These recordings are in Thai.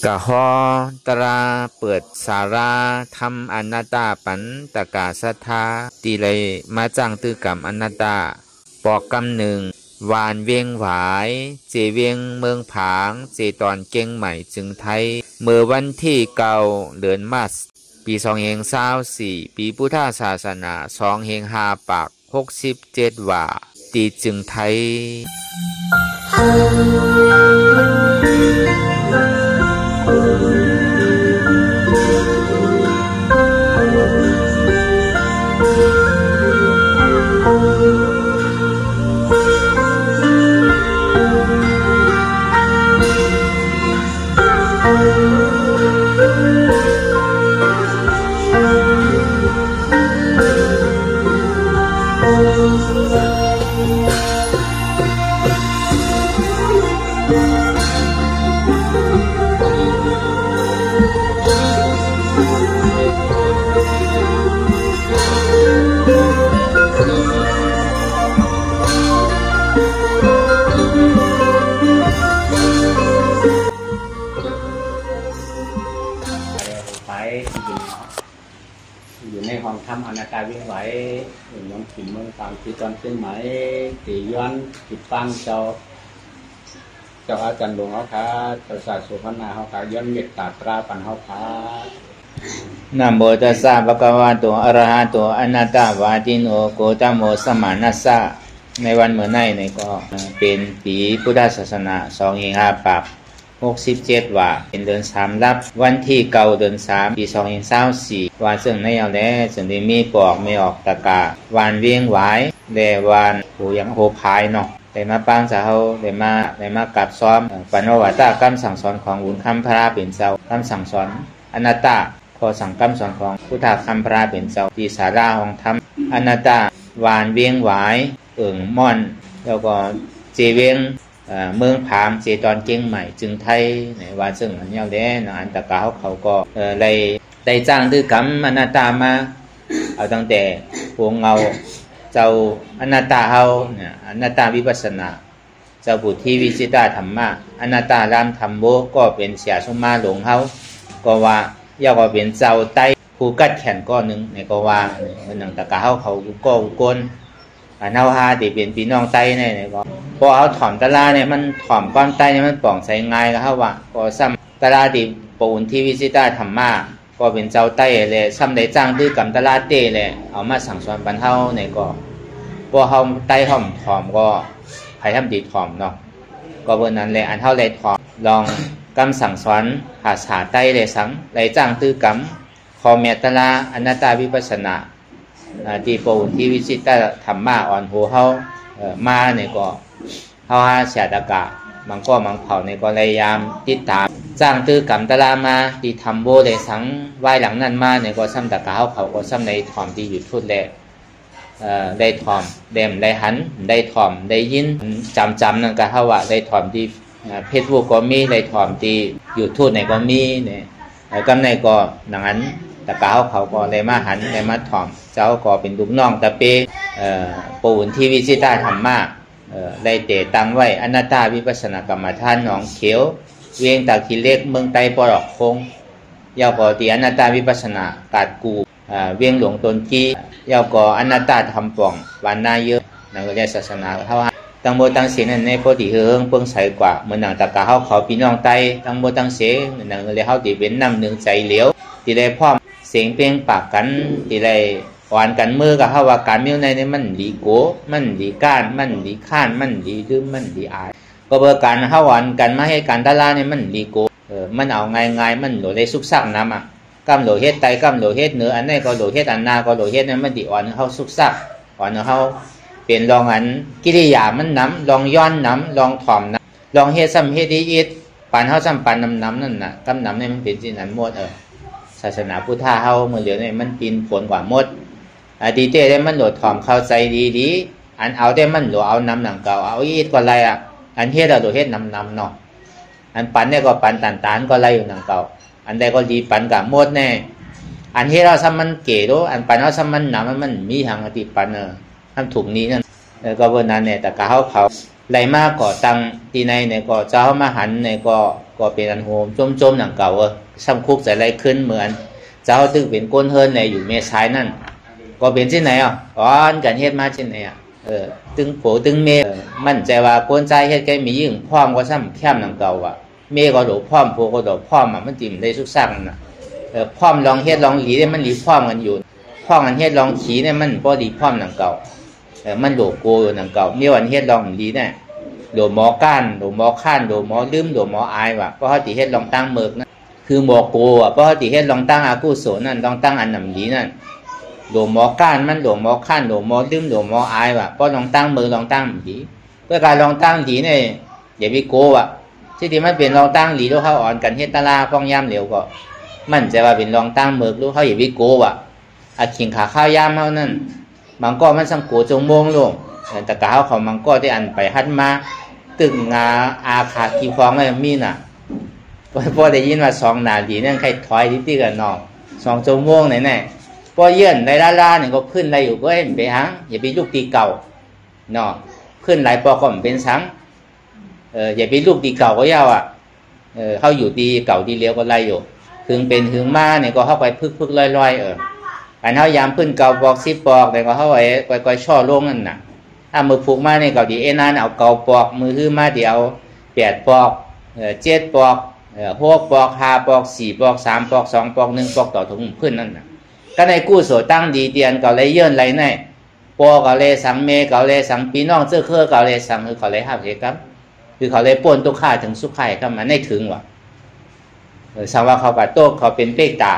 กะฮอตราเปิดสาราทำอนัตตาปันตะกาศรัทธาตีเลยมาจ้างตื้อกรรมอนัตตาปอกกำหนึ่งวานเวียงหวายเจเวียงเมืองผางเจตอนเก่งใหม่จึงไทยเมื่อวันที่เก้าเดือนมัสปี2524ปีพุทธศาสนา25ปัก67ว่าตีจึงไทยอยู่ในห้องทำอนาตาวิ่งไหวย้อนขินเมืองต่างที่ตอนเชียงใหม่ตีย้อนติดฟังเจ้าอาจารย์หลวงเขาค่ะเจ้าศาสตร์สุพรรณาเขาค่ะย้อนเมตตาตราปันเขาค่ะนะโมตัสสะภะคะวะโตอะระหะโตอะนาตาวาติโนโกตโมสัมมานัสสะในวันเมื่อไหร่เนี่ยก็เป็นปีพุทธศาสนา25ปัก67ว่าเป็นเดือน3รับวันที่9เดือน3ปี2024วันซึ่งในเอาแล้วซึ่งได้มีปอกไม่ออกตะกาวานเวียงหวายและวานโหยังโหพายเนาะได้มาปางสาเฮาได้มากับซ้อมปัญวัตกรรมสั่งสอนของบุญคำพระเป็นเจ้าคำสั่งสอนอนัตตาข้อสั่งคำสอนของพุทธคำพระเป็นเจ้าที่ศาลาของธรรมอนัตตาวานเวียงหวายม่อนแล้วก็เจเวียงเมืองผางเจตอนเก่งใหม่จึงไทยในวันซึ่งอันยาวแดนอันตะกาเขาก็ได้จ้างดื้อกรรมอนัตตามาเอาตั้งแต่พวงเงาเจ้าอนัตตาเฮาเนี่ยอนัตตาวิปัสสนาเจ้าปุถีวิจิตาธรรมะอนัตตารามธรรมโมก็เป็นเสียสมมาหลงเฮาก็ว่าย่อก็เป็นเจ้าไตผู้กัดแขนก้อนหนึ่งในก็ว่ามันนังตะกาเขาก็กลอันเฮาหาที่เป็นพี่น้องไตเนี่ยก็พอเอาถ่อมตะลาเนี่ยมันถ่อมก้อนไตเนี่ยมันป่องใส่ง่ายก็เฮาว่าก็ซ้ำตะลาที่ปูนที่วิจิตาธรรมะก็เป็นเจ้าไตเลยซ้ำได้จ้างดื้อกรรมตะลาเต้เลยเอามาสั่งสอนบรรเทาเนี่ยก็พอเฮาไตถ่อมก็ใครทำดีถ่อมเนาะก็เบอร์นั้นเลยอันเฮาเลยถ่อมลองกรรมสั่งสอนภาษาไตเลยสังเลยจ้างดื้อกรรมขอเมตตาลาอนัตตาวิปัสสนาที่ปูนที่วิจิตาธรรมะอ่อนหัวเฮามาเนี่ยก็เฮาหาเสียตะกะบางเผาในก็พยายามติดตามจ้างตื้อกรรมตะลามาที่ทำโบเลยสังไหวหลังนั้นมาเนี่ยก็ซ้ำตะกะเขาก็ซ้ำในถ่อมที่อยู่ทุดแลได้ถ่อมได้หันได้ถ่อมได้ยินจำนั่นก็เฮาว่าได้ถ่อมที่เพชรบุกก็มีได้ถ่อมที่อยู่ทุดในก็มีเนี่ยกำในก็ดังนั้นตะกะเขาก็ได้มาหันได้มาถ่อมเจ้าก็เป็นลูกน้องตะเปปูนที่วิจิตาธรรมะได้เตะตั้งไว้อนัตตาวิปัสสนากรรมฐานหนองเขียวเวียงตาขีเล็กเมืองไตปลอกคงยาวก่อตีอนัตตาวิปัสสนากาดกูเวียงหลวงตนกี้ยาวก่ออนัตตาทำป่องวันนาเยอะนั่นก็เรียกศาสนาเขาตั้งโมตั้งเสียนในโพธิเฮืองเพิ่งใสกว่าเหมือนหนังตะกาเขาพี่น้องไตตั้งโมตั้งเสียหนังเลยเขาตีเป็นน้ำหนึ่งใจเหลวตีได้พร้อมเสียงเปล่งปากกันตีได้อ่อนกันมือกับเขาว่าการมิ้วในนี่มันดีโกมันดีก้านมันดีข้านมันดีดื้อมันดีอายก็เบอร์การเขาอ่อนกันมาให้การตะลาเนี่ยมันดีโกมันเอาง่ายมันโหลได้ซุกซักน้ำอ่ะกำโหลเฮ็ดไตกำโหลเฮ็ดเนื้ออันนี้ก็โหลเฮ็ดอันนาก็โหลเฮ็ดนั้นมันดีอ่อนเขาซุกซักอ่อนเขาเปลี่ยนลองอันกิริยามันน้ำลองย้อนน้ำลองถ่อมน้ำลองเฮ็ดซ้ำเฮ็ดอีดปันเขาซ้ำปันน้ำนั่นน่ะกำน้ำเนี่ยมันเป็นสิ่งนั้นหมดศาสนาพุทธะเขาเมื่อเหลียวเนี่ยมันปีนผลกว่าหมดดีเต้ได้มันโหลดถ่อมเข้าใจดีอันเอาได้มันโหลเอาน้ำหนังเก่าเอาอีดก็ไรอ่ะอันเฮ็ดเราโหลเฮ็ดน้ำเนาะอันปันเนี่ยก็ปันตานก็ไรอยู่หนังเก่าอันใดก็ดีปันกับหมดแน่อันเฮ็ดเราซ้ำมันเก๋ด้วยอันปันเราซ้ำมันหนามันมีทางอติปันทำถูกนี้นั่นก็วันนั้นเนี่ยแต่เขาไรมากก่อตังตีในเนี่ยก็เจ้ามาหันเนี่ยก็ ก็เป็นอันโฮมจมๆหนังเก่าซ้ำคุกใส่อะไรขึ้นเหมือนเจ้าตึกเป็นก้นเฮิร์นในอยู่เมษายนั่นก็เป็นที่ไหนอ่อนกันเฮ็ดมาที่ไหนตึงโผตึงเมมั่นใจว่าก้นใจเฮ็ดแกมียิ่งพร้อมก็ซ้ำแคมหนังเก่าเมก็โดดพร้อมโผก็โดดพร้อมมันติ่มได้สุกสั่งน่ะพร้อมลองเฮ็ดลองหลีได้มันหลีพร้อมกันอยู่พร้อมกันเฮ็ดลองขีเนี่ยมันพอดีพร้อมหนังเก่ามันโดโกอยู่หนังเก่าเมื่อวันเฮ็ดลองหลีเนี่ยโดหมอก้านโดหมอข้านโดหมอลืมโดหมออายเพราะเขาติเฮ็ดลองตั้งเมิกนะคือหมอโกเพราะเขาติเฮ็ดลองตั้งอากุศลนั่นลองตั้งอันหนำหลีนั่นโดหมอก้านมันโดหมอข้านโดหมอลืมโดหมออายเพราะลองตั้งเมิกลองตั้งหลีเพื่อการลองตั้งหลีเนี่ยอย่าไปโกที่มันเป็นลองตั้งหลีแล้วเขาอ่อนกันเฮ็ดตะลาป้องย่ำเหลวก็มั่นใจว่าเป็นลองตั้งเมิกรู้เขาอย่าไปโกขิงขาข้าวย่ำเขานั่นบางก็มันสังโกจงมงลงแต่กะเขาบางก็ได้อันไปหัดมาตึงงาอาขาดกี่ฟองอะไรมีน่ะพอได้ยินว่า2 นาทีนั่นใครถอยที่กันนอก2 ชั่วโมงไหนพอเยื่อนในล่าเนี่ยก็ขึ้นอะไรอยู่ก็เห็นไปหังอย่าไปลูกตีเก่าเนาะขึ้นหลายปอก็เป็นสังอย่าไปลูกตีเก่าก็ยาวเขาอยู่ตีเก่าตีเลี้ยวก็ไล่อยู่ถึงเป็นถึงมาเนี่ยก็เข้าไปพึกลอยอันเขายามขึ้นเก่าปอก10 ปอกแต่ก็เข้าไปช่อลงนั่นน่ะถ้ามือผูกมาเนี่ยเก่าดีนั่นเอาเก่าปอกมือฮื้อมาเดียว8 ปอก7 ปอก6 ปอก5 ปอก4 ปอก3 ปอก2 ปอก1 ปอกต่อถุงขึ้นนั่นน่ะก็ในกู้โสตั้งดีเตียนเก่าเลยเยื่อนไรแน่ปอเก่าเลยสังเมเก่าเลยสังปีน้องเจ้าเครือเก่าเลยสังคือเขาเลยห้าเหตุครับคือเขาเลยป่นตุกข่าถึงสุขไข่เข้ามาในถึงสังว่าเขากับโต๊ะเขาเป็นเป๊กตา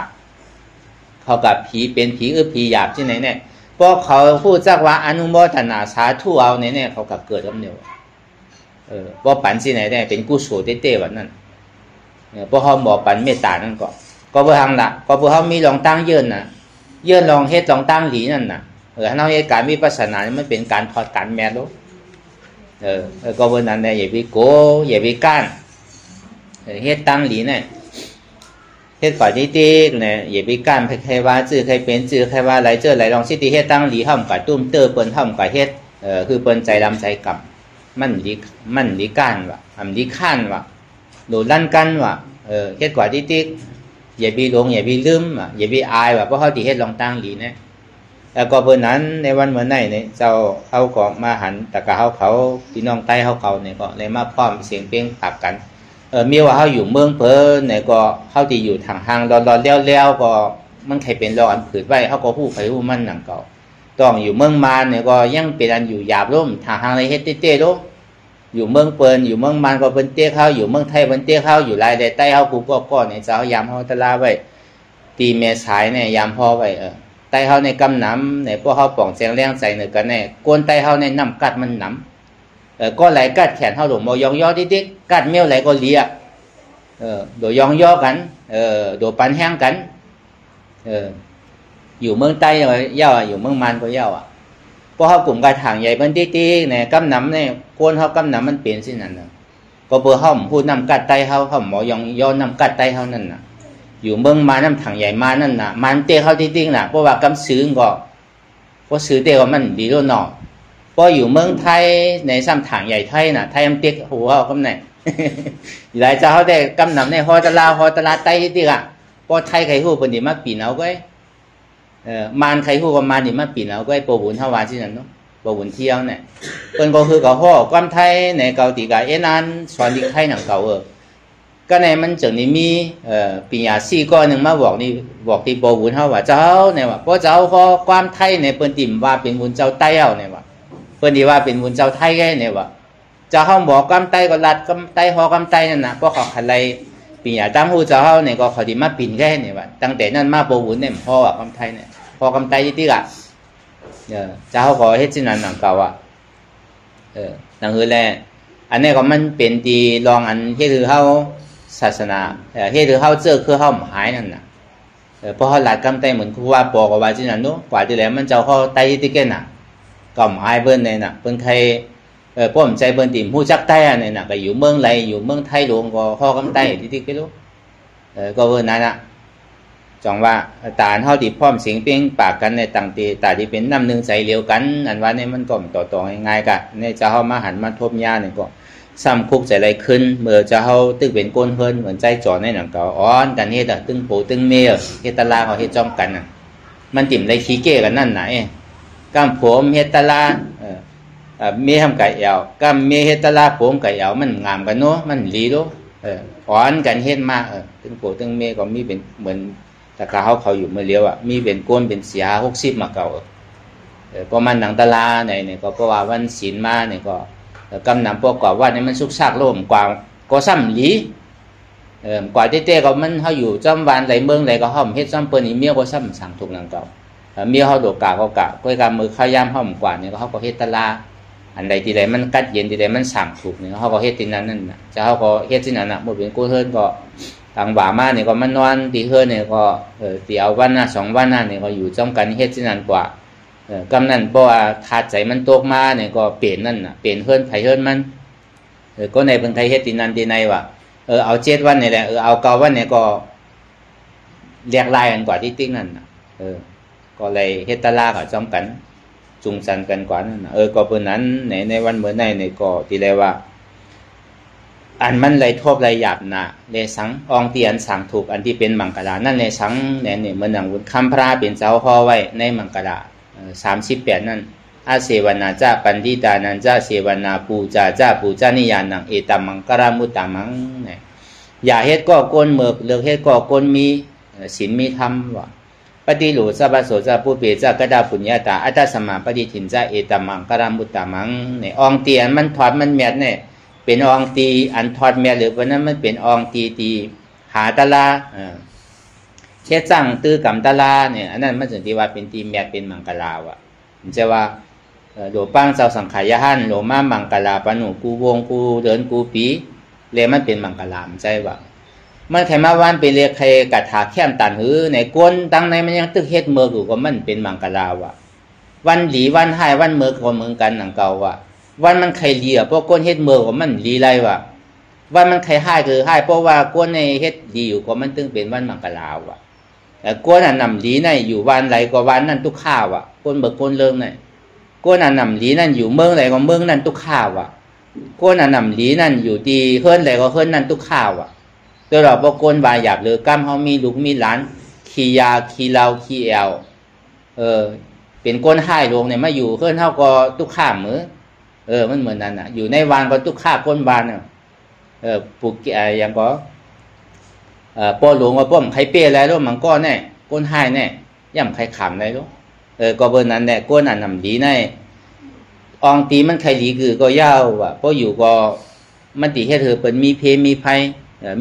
เขากับผีเป็นผีผีหยาบที่ไหนเนี่ยพวกเขาพูดจักว่าอนุโมทนาสาธุเอาเนี่ยเขากับเกิดกำเนิดพวกปันที่ไหนเนี่ยเป็นกุศลเต้ๆวันนั้นพวกเขาบอกปันเมตตานั่นก็เพื่อทางละก็เพื่อเขามีลองตั้งเยื่อนลองเฮ็ดลองตั้งหลีนั่นน่ะถ้าเราเฮ็ดการวิปัสสนามันเป็นการถอดการแม่ลูกก็เพื่อนั้นเนี่ยอย่าไปโกอย่าไปก้านเฮ็ดตั้งหลีเนี่ยเฮ็ดฝ่ายนี้ตีเนี่ยอย่าไปก้านใครว่าจื้อใครเป็นจื้อใครว่าไรเจอไรลองสิตีเฮ็ดตั้งหลีห้อมกับตุ้มเตอเปิ้นห้อมกับเฮ็ดคือเปิ้นใจดำใจกำมันดีก้านดีข้านโดนลั่นกันเฮ็ดกว่าที่ติ๊กอย่าไปหลงอย่าไปลืมอย่าไปอายเพราะเขาตีเฮ็ดลองตั้งหลีเนี่ยแล้วก็เพื่อนนั้นในวันเมื่อไหร่เนี่ยเจ้าเขาก็มาหันตะกะเขาพี่น้องใต้เขาเนี่ยก็เลยมาพร้อมเสียงเป้งตักกันมีว่าเขาอยู่เมืองเพิ่นเนี่ยก็เขาที่อยู่ทางห่างรอแล้วก็มันใครเป็นรออันผืดไว้เขาก็ผู้ใครผู้มันหนังเก่าต้องอยู่เมืองมารเนี่ยก็ยังเป็นอันอยู่หยาบร่มทางห่างในเฮ็ดเต้ๆร่มอยู่เมืองเปิ้นอยู่เมืองมารก็เป็นเต้เขาอยู่เมืองไทยเป็นเต้เขาอยู่ลายใต้เขาผู้ก็เนี่ยเจ้ายามเขาตะลาไว้ตีเมษายเนี่ยยามพ่อไว้ไตเขาในกำน้ำในพวกเขาป่องแสงแรงใส่เนื้อกันแน่ก้นไตเขาในน้ำกัดมันน้ำก็ไหลกัดแขนเขาหลงมอยองย่อดิ๊กกัดเมี่ยวไหลก็เลียโดยยองย่อกันโดยปันแห้งกันอยู่เมืองใต้เย่าอยู่เมืองมันก็เย่าพวกเขากลุ่มกระถางใหญ่เป็นติ๊กเนี่ยกำน้ำเนี่ยก้นเขากำน้ำมันเปลี่ยนสินั่นก็เพื่อเขาพูดน้ำกัดไตเขาหมอยองย่อน้ำกัดไตเขานั่นอยู่เมืองมาน้ำถังใหญ่มานั่นน่ะมันเตะเขาจริงๆน่ะเพราะว่ากำซื้อก็เพราะซื้อเตะว่ามันดีแล้วเนาะเพราะอยู่เมืองไทยในซ้ำถังใหญ่ไทยน่ะไทยมันเตะหัวเขากำไหนหลายเจ้าเขาได้กำนำในฮอตลาไตจริงเพราะไทยใครหู้เป็นดีมากปีนเอาก็มันใครหู้ก็มันดีมากปีนเอาก็โปรบุญเท่าวาที่นั่นเนาะโปรบุญเที่ยวเนี่ยเป็นก็คือกับพ่อกำไทยในเกาตีกับนันสอนดิไทยหนังเก่าก็ในมันจึงนี้มีปีญาสี่ก้อนหนึ่งมาบอกที่โบวุ้นเขาว่าเจ้าเนี่ยว่าเพราะเจ้าพอความไทยในเปิ้นติ่มว่าเป็นวุ้นเจ้าไต้เอาเนี่ยว่าเปิ้นดีว่าเป็นวุ้นเจ้าไทยแค่เนี่ยว่าเจ้าเขาบอกความไต้ก็รัดความไต้พอความไต้นั่นนะเพราะเขาขัดไรปีญาตั้งหูเจ้าเขาเนี่ยก็เขาดีมาปิ่นแค่เนี่ยว่าตั้งแต่นั้นมาโบวุ้นเนี่ยพ่อว่าความไทยเนี่ยพอความไต้ที่อ่ะเจ้าเขาขอเฮ็ดสิ่งนั้นหนังเก่าหนังคือแลอันนี้ก็มันเป็นตีรองอันที่คือเขาศาสนาเฮ็ดคือเขาเจอคือเขาหายนั่นน่ะเพราะเขาหลัดกำไตเหมือนครูว่าปอกว่าที่นั่นนู้กว่าที่แล้วมันเจ้าเขาไตที่เก่งน่ะก็หายเบิ่นเลยน่ะเพิ่นใครป้อมใจเบิ่นติ่มฮู้จักไตอันนี้น่ะก็อยู่เมืองไรอยู่เมืองไทยหลวงก็เขากำไตที่ก็รู้ก็เบิ่นนั่นน่ะจังว่าตาเฮาที่พร้อมเสียงเปียงปากกันในต่างตีตาที่เป็นน้ำนึงใจเดียวกันอันว่านี่มันก็ต่อง่ายๆกะในเจ้าเฮามาหันมาทบญาเนี่ยก็ ซ้ำคุกใจอะไรขึ้นเมื่อจะเขาตึกเป็นก้นเพิ่นเหมือนใจจ่อในหนังเก่าอ้อนกันเฮ็ดตึงโปตึงเมียเฮ็ดตะลาเขาเฮ็ดจ้องกันมันติ่มไรขี้เก้กันนั่นไหนก้ามผมเฮ็ดตะลาเมียทำไก่เอวก้ามเมียเฮ็ดตะลาผมไก่เอวมันงามกันเนาะมันลีโลอ้อนกันเฮ็ดมากตึงโปตึงเมียก็มีเป็นเหมือนแต่เขาอยู่เมื่อเลี้ยวมีเป็นก้นเป็นเสีย60มาเก่าก็มันหนังตะลาเนี่ยก็เพราะว่าวันศีลมาเนี่ยก็กำนำประกอบว่าเนี่ยมันสุกซากโลมกว่าก็ซ้ำหลีกว่าเต้ๆก็มันเขาอยู่จำวันไหลเมืองไหลก็ห้อมเฮ็ดซ้ำเปิ้นอีเมียก็ซ้ำสั่งถูกหนังเก่าเมียเขาโดดกะก็กะก้อยกำมือข้าย่ำห้อมกว่าเนี่ยเขาก็เฮ็ดตะลาอันใดที่ใดมันกัดเย็นที่ใดมันสั่งถูกเนี่ยเขาก็เฮ็ดที่นั้นนั่นน่ะจะเขาก็เฮ็ดที่นั้นน่ะหมดเป็นกู้เฮิรนก็ต่างบ่ามาเนี่ยก็มันนอนที่เฮิรนเนี่ยก็ที่เอาวันน่ะ2วันน่ะเนี่ยก็อยู่จ้องกันเฮ็ดที่นั้นกว่ากำนั้นเพราะว่าขาดใจมันตกมาเนี่ยก็เปลี่ยนนั่นน่ะเปลี่ยนเฮิรนไผเฮิรนมันก็ในเพิ่นไทยเฮ็ดที่นั้นที่ในว่าเอา7วันนี่แหละเอา9วันเนี่ยก็เรียกลายกันกว่าที่ติ๊กนั่นน่ะก็เลยเฮ็ดตะลาก็จ้องกันจุงสันกันกว่านั่นน่ะก็เพิ่นนั้นในวันเมื่อไหร่เนี่ยก็ที่เลยว่าอันมันเลยทบเลยหยาบน่ะเลยสังอองเตียนสังถูกอันที่เป็นมังกรนั่นเลยสังเนี่ยเหมือนอย่างคำพระเป็นเจ้าห่อไว้ในมังกร38นั่นอาเสวนาจ้าปันธิตานันจ้าเสวนาปูจ้าปูนิยานังเอตัมมังกรามุตตามังเนี่ยอย่าเฮ็ดก็ก้นเมือกเลือกเฮ็ดก็ก้นมีศีลมีธรรมว่าปฏิรูสัพพโสจ้าผู้เปจ้ากระดาปุญญาตาอัตตสมาปฏิทินจ้าเอตัมมังกรามุตตามังเนี่ยอองเตียนมันถอดมันแมดเนี่ยเป็นอองตีอันถอดแมดหรือวันนั้นมันเป็นอองตีหาตะลาเช็ดจังตื้อกำตะลาเนี่ยอันนั้นมันถึงที่ว่าเป็นตีแมดเป็นมังกราวอ่ะมันจะว่าโหลปังเจ้าสังขายหันโหลมามังกราปนุกูวงกูเดินกูปีเลยมันเป็นมังกรามใจว่าเมื่อไขมาวันไปเรียกใครกัดถาแค้มตันหือในก้นตั้งในมันยังตึกเฮ็ดเมือกอยู่ก็มันเป็นมังกราวอ่ะวันหลีวันให้วันเมือกก็เหมือนกันหนังเก่าว่ะวันมันใครเลียเพราะก้นเฮ็ดเมือกก็มันลีไรว่ะวันมันใครให้คือให้เพราะว่าก้นในเฮ็ดดีอยู่ก็มันตึงเป็นวันมังกราวอ่ะแต่ก้นอันนำลีในอยู่วันไรก็วันนั้นทุกข้าวอ่ะก้นเบิกก้นเริ่มเนี่ยก้นอันนำลีนั่นอยู่เมืองไรก็เมืองนั้นทุกข้าวอ่ะก้นอันนำลีนั่นอยู่ที่เฮิรนไรก็เฮิรนนั้นทุกข้าวอ่ะตัวเราบอกก้นบาหยาบเลยกล้ามเขามีลูกมีหลานขี้ยาขี้เหล้าขี้แอลเป็นก้นให้ลงเนี่ยมาอยู่เฮิรนเท่าก็ทุกข้ามือมันเหมือนนั้นอ่ะอยู่ในวานก็ทุกข้าก้นวานเนี่ยปลูกอย่างก็ป้อหลวงว่าป้อมใครเปี้ยอะไรรู้มันก็แน่ก้นให้แน่ย่ำใครขำอะไรรู้ก็เบอร์นั้นแหละก้นอันนำดีแน่อองตีมันใครดีคือก็ยาวอ่ะเพราะอยู่ก็มันตีให้เธอเป็นมีเพมีภัย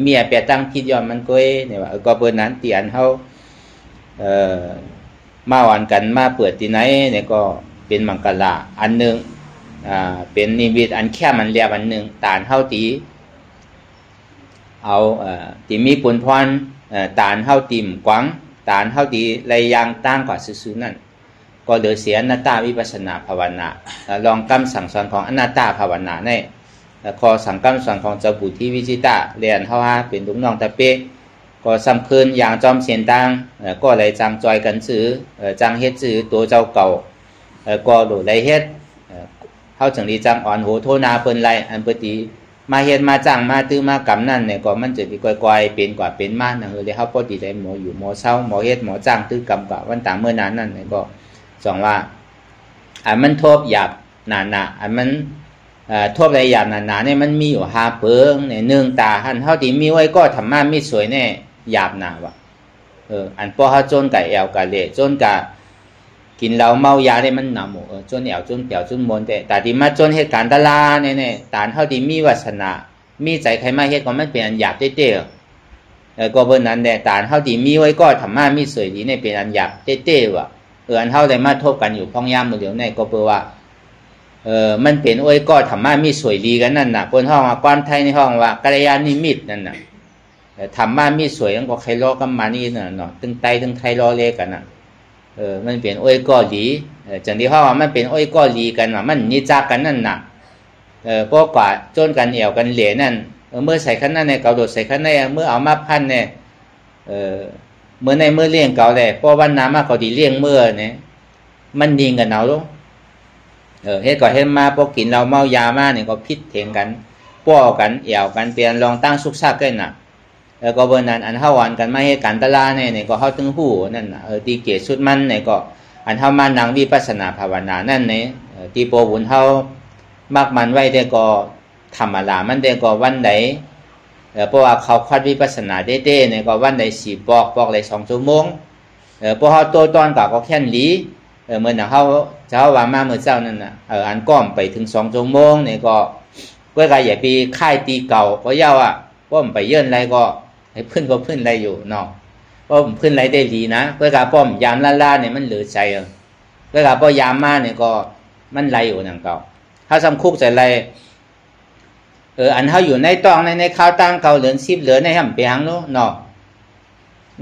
เมียเปียตั้งคิดย้อนมันก็เนี่ยว่าก็เบอร์นั้นตีอันเขามาวันกันมาเปิดที่ไหนเนี่ยก็เป็นมังกรอันหนึ่งเป็นนิมิตอันแค่มันเรียบอันหนึ่งตานเท่าตีเอาตีมีปุนพรตานเท่าตีมกวางตานเท่าตีไรยางตั้งกว่าซื่อๆนั่นก็เหลือเสียอนัตตาวิปัสสนาภาวนาลองกำสั่งสอนของอนัตตาภาวนาในคอสั่งกำสอนของเจ้าบุตรที่วิจิตะเรียนเท่าฮะเป็นลูกน้องตะเป๊ะก็สำคืนอย่างจอมเสียนตังก็เลยจังจอยกันซื้อจังเฮ็ดซื้อตัวเจ้าเก่าก็โดดไรเฮ็ดเขาจังดีจังอ่อนโหโทนาเปิ้นไรอันปฏิมาเฮ็ดมาจังมาตื้อมากำนั่นเนี่ยก็มันจะดีก่อยๆเป็นกว่าเป็นมานะเลยเขาพอดีได้หมออยู่หมอเศร้าหมอเฮ็ดหมอจังตื้อกำกว่าวันต่างเมื่อนั้นนั่นเนี่ยก็สองว่าอันมันทบหยาบหนาอันมันทบอะไรหยาบหนาเนี่ยมันมีอยู่5เปิงเนี่ยหนึ่งตาหันเท่าที่มีไว้ก็ทำมามีสวยแน่หยาบหนาว่ะอันพอเขาจนไก่แอวกะเละจนกะกินเหล้าเมายาเนี่ยมันหนาหมูจนแอวจนเปี่ยวจนมนแต่ที่มาจนเหตุการณ์ตลาเนี่ยตานเท่าที่มีวาสนามีใจใครมาเฮ็ดก็มันเป็นอันหยาบเต้ๆก็เบิ่นนั้นแต่ตานเท่าที่มีไว้ก็ทำมามีสวยดีเนี่ยเป็นอันหยาบเต้ๆว่ะอันเท่าได้มาทบกันอยู่พ้องย่ามมือเดียวเนี่ยก็เปว่ามันเป็นโอ้ยก็ธรรมะมีสวยดีกันนั่นน่ะคนห้องความไทยในห้องว่ากัลยาณมิตรนั่นน่ะธรรมะมีสวยก็ใครรอกันมานี่น่ะเนาะตึงไตตึงไทยรอเลกันน่ะมันเป็นโอ้ยก็ดีจังที่ห้องว่ามันเป็นโอ้ยก็ดีกันว่ามันนิจากันนั่นน่ะเพราะกว่าจนกันเอี่ยวกันเหลวนั่นเมื่อใส่ขันนั่นเนี่ยเกาโดดใส่ขันในเมื่อเอามาพันเนี่ยเมื่อในเมื่อเลี้ยงเก่าเลยเพราะวันน้ำมาเขาดีเลี้ยงเมื่อเนี่ยมันดีกันเอาลูกเฮ็ดก็เฮ็ดมาพอกินเราเมายามาเนี่ยก็พิษเถียงกัน ป้อกันเอี่ยวกันเปลี่ยนลองตั้งสุกซักกันน่ะแล้วก็เบอร์นั้นอันเฮาวันกันมาเฮ็ดการตลาดเนี่ยก็เฮาตึงหู้นั่นน่ะตีเกศสุดมันเนี่ยก็อันเฮามานั่งวิปัสสนาภาวนานั่นเนี่ยที่โปบุญเฮามักมันไว้ได้ก็ธรรมดามันได้ก็วันใดเพราะว่าเขาคัดวิปัสสนาเด้ๆเนี่ยก็วันใดสิบอกเลย2 ชั่วโมงเพราะเฮาโตตอนก็แค่นหลีเหมือนเฮาเจ้าว่ามาเมื่อเช้านั่นน่ะอันก้อมไปถึง2 ชั่วโมงเนี่ยก็ก็อย่าไปค่ายตีเก่าก็ยาวอ่ะป้อมไปเยื่นไรก็ให้พื้นก็พื้นไรอยู่เนาะป้อมพื้นไรได้ดีนะเพื่อกาป้อมยามล่าเนี่ยมันเหลือใจเพื่อกาป้อยามมาเนี่ยก็มันไรอยู่นั่งเก่าถ้าซ้ำคุกใจไรอันเขาอยู่ในตองในข้าวตั้งเก่าเหลือ10เหลือในห้ำเปียงเนาะ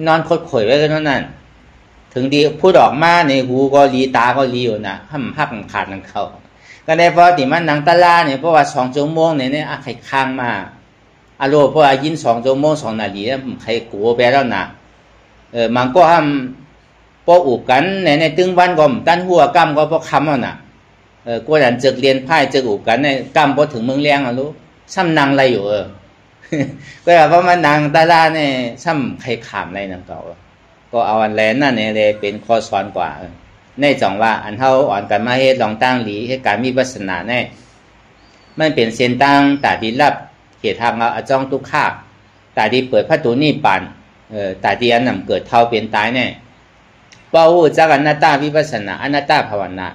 นอนคดข่อยไว้กันนั่นถึงดีพูดออกมาในหูก็รีตาก็รีอยู่นะห้ำหักขาดนั่งเขาก็ได้เพราะที่มันหนังตะลาเนี่ยเพราะว่า2 ชั่วโมงเนี่ยใครค้างมาอารมณ์เพราะว่ายิน2 ชั่วโมง2 นาทีใครกลัวไปแล้วนะมันก็ห้ำป้ออุบกันในตึงวันก็ตั้นหัวกำก็เพราะคำเอาน่ะกว่าดันจึกเรียนไพ่จึกอุบกันในกำพอถึงเมืองแรงอ่ะรู้ซ้ำนางอะไรอยู่ก็เพราะมันนางตาลาเนี่ยซ้ำใครขามอะไรนั่นเก่าก็เอาอันแลนนั่นเนี่ยเลยเป็นข้อสอนกว่าในจังว่าอันเท่าอ่อนกันมาเฮ็ดลองตั้งหลีให้การมีปัสนาแน่มันเป็นเส้นตั้งตาดีรับเขตทางเราจ้องทุกข้าตาดีเปิดพระตูนี่ปันตาดีอันนำเกิดเท่าเป็นตายแน่เป้าจากอนัตตาวิปัสสนาอนัตตาภาวนา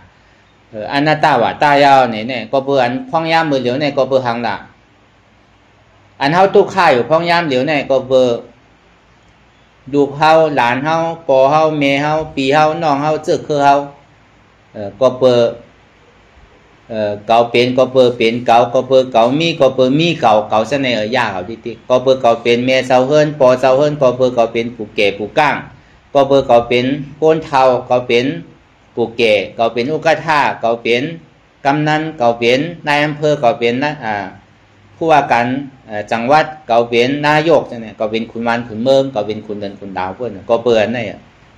อนัตตาว่าตายาวเนี่ยก็เบื่ออันพ้องย่ามมือเหลียวเนี่ยก็เบื่อหังละอันเท่าทุกข้าอยู่พ้องย่ามเหลียวเนี่ยก็เบื่อดูเฮาหลานเฮาปอเฮาเมเฮาปีเฮาน้องเฮาเจ้าคือเฮาก็เปิดเก่าเป็นก็เปิดเป็นเก่าก็เปิดเก่ามีก็เปิดมีเก่าซะในยาเขาที่ก็เปิดเก่าเป็นเมเซาเฮิรนปอเซาเฮิรนก็เปิดเก่าเป็นผู้แก่ผู้ก้างก็เปิดเก่าเป็นโกนเทาก็เป็นผู้แก่ก็เป็นอุกาท่าก็เป็นกำนันก็เป็นนายอำเภอก็เป็นผู้ว่าการจังหวัดก็เป็นนายกเนี่ยก็เป็นคุณวันคุณเมืองก็เป็นคุณเดินคุณดาวเพื่อนก็เปิดนี่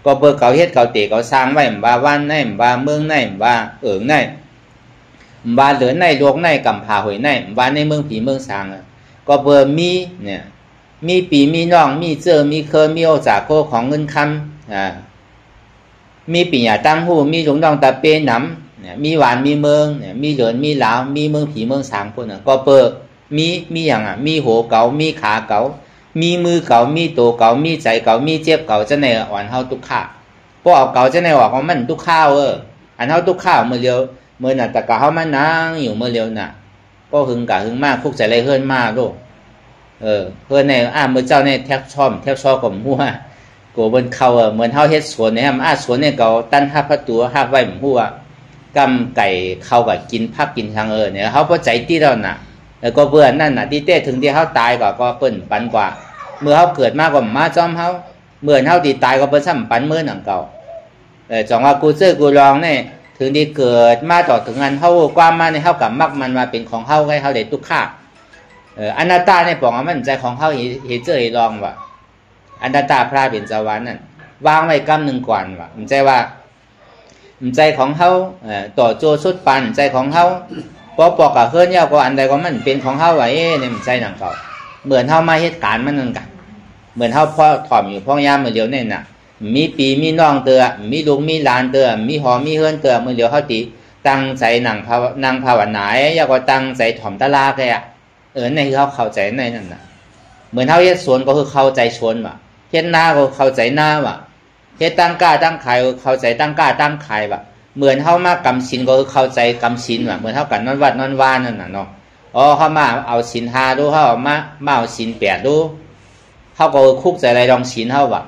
ก็เปิดเก่าเฮ็ดเก่าเตะเก่าสร้างไว้บ่าวันในบ่าเมืองในบ่าในบ่าเหลือในโลกในกำพาหวยในบ่าในเมืองผีเมืองสร้างก็เปิดมีเนี่ยมีปีมีน้องมีเจอมีเคยมีโอจากโคของเงินคำมีปีหยาตั้งหูมีหลงดองตาเป้น้ำเนี่ยมีหวานมีเมืองเนี่ยมีเหลือมีลาวมีเมืองผีเมืองสร้างพวกนั้นก็เปิดมีอย่างมีหัวเก่ามีขาเก่ามีมือเก่ามีตัวเก่ามีใจเก่ามีเจ็บเก่าจะในอ่อนเฮาทุกข้าพวกเอาเก่าจะในออกของมันทุกข้าวอันเฮาทุกข้าวเมื่อเร็วเมื่อน่ะแต่กะเฮามันนั่งอยู่เมื่อเร็วน่ะก็หึงกะหึงมากคุกใจไรเฮิรนมากลูกเฮิรนในเมื่อเจ้าในแทบชอบกับหัวโกบนเขาเหมือนเฮาเฮ็ดสวนเนี่ยสวนเนี่ยเก่าตั้น5 ประตู5ไว้หัวกำไก่เข้ากับกินผักกินทางเนี่ยเฮาพอใจที่เราน่ะแล้วก็เบื่อนั่นน่ะที่เต้ถึงที่เขาตายก็เปิ้นปันกว่าเมื่อเขาเกิดมากกว่ามาจอมเขาเมื่อเขาที่ตายก็เปิ้นซ้ำปันเมื่อหนังเก่าจังว่ากูเจอกูลองเนี่ยถึงที่เกิดมาต่อถึงงานเขาความมาในเขากับมักมันมาเป็นของเขาให้เขาได้ทุกข้าอนัตตาในปองมันใจของเขาเห็นเจอลองว่ะอนัตตาพระเป็นจาวันนั่นวางไว้กำหนึ่งก่อนว่ะมันใจว่ามันใจของเขาต่อโจสุดปันใจของเขาพอปอกกับเฮือนเนี่ยก็อันใดก็มันเป็นของเฮาไว้เนี่ยมันใจหนังเก่าเหมือนเฮามาเหตุการณ์มันนั่นกันเหมือนเฮาพ่อถ่อมอยู่พ่อยามเมื่อเดียวเนี่ยน่ะมีปีมีน้องเตือมีลุงมีหลานเตือมีหอมีเฮือนเตือเมื่อเดียวเฮาตีตั้งใจนางภาวนาอยากก็ตั้งใจถ่อมตะลาแกในเขาเข้าใจในนั่นน่ะเหมือนเฮาเฮ็ดสวนก็คือเข้าใจสวนว่ะเฮ็ดนาก็เข้าใจนาว่ะเฮ็ดตั้งกล้าตั้งขายก็เข้าใจตั้งกล้าตั้งขายว่ะเหมือนเขามากำศีลก็คือเข้าใจกำศีลว่ะเหมือนเท่ากันนอนวัดนอนวานนั่นน่ะเนาะเขามาเอาศีล5ดูเขามาเอาศีล8ดูเขาก็คุกใจอะไรลองศีลเขาว่ะ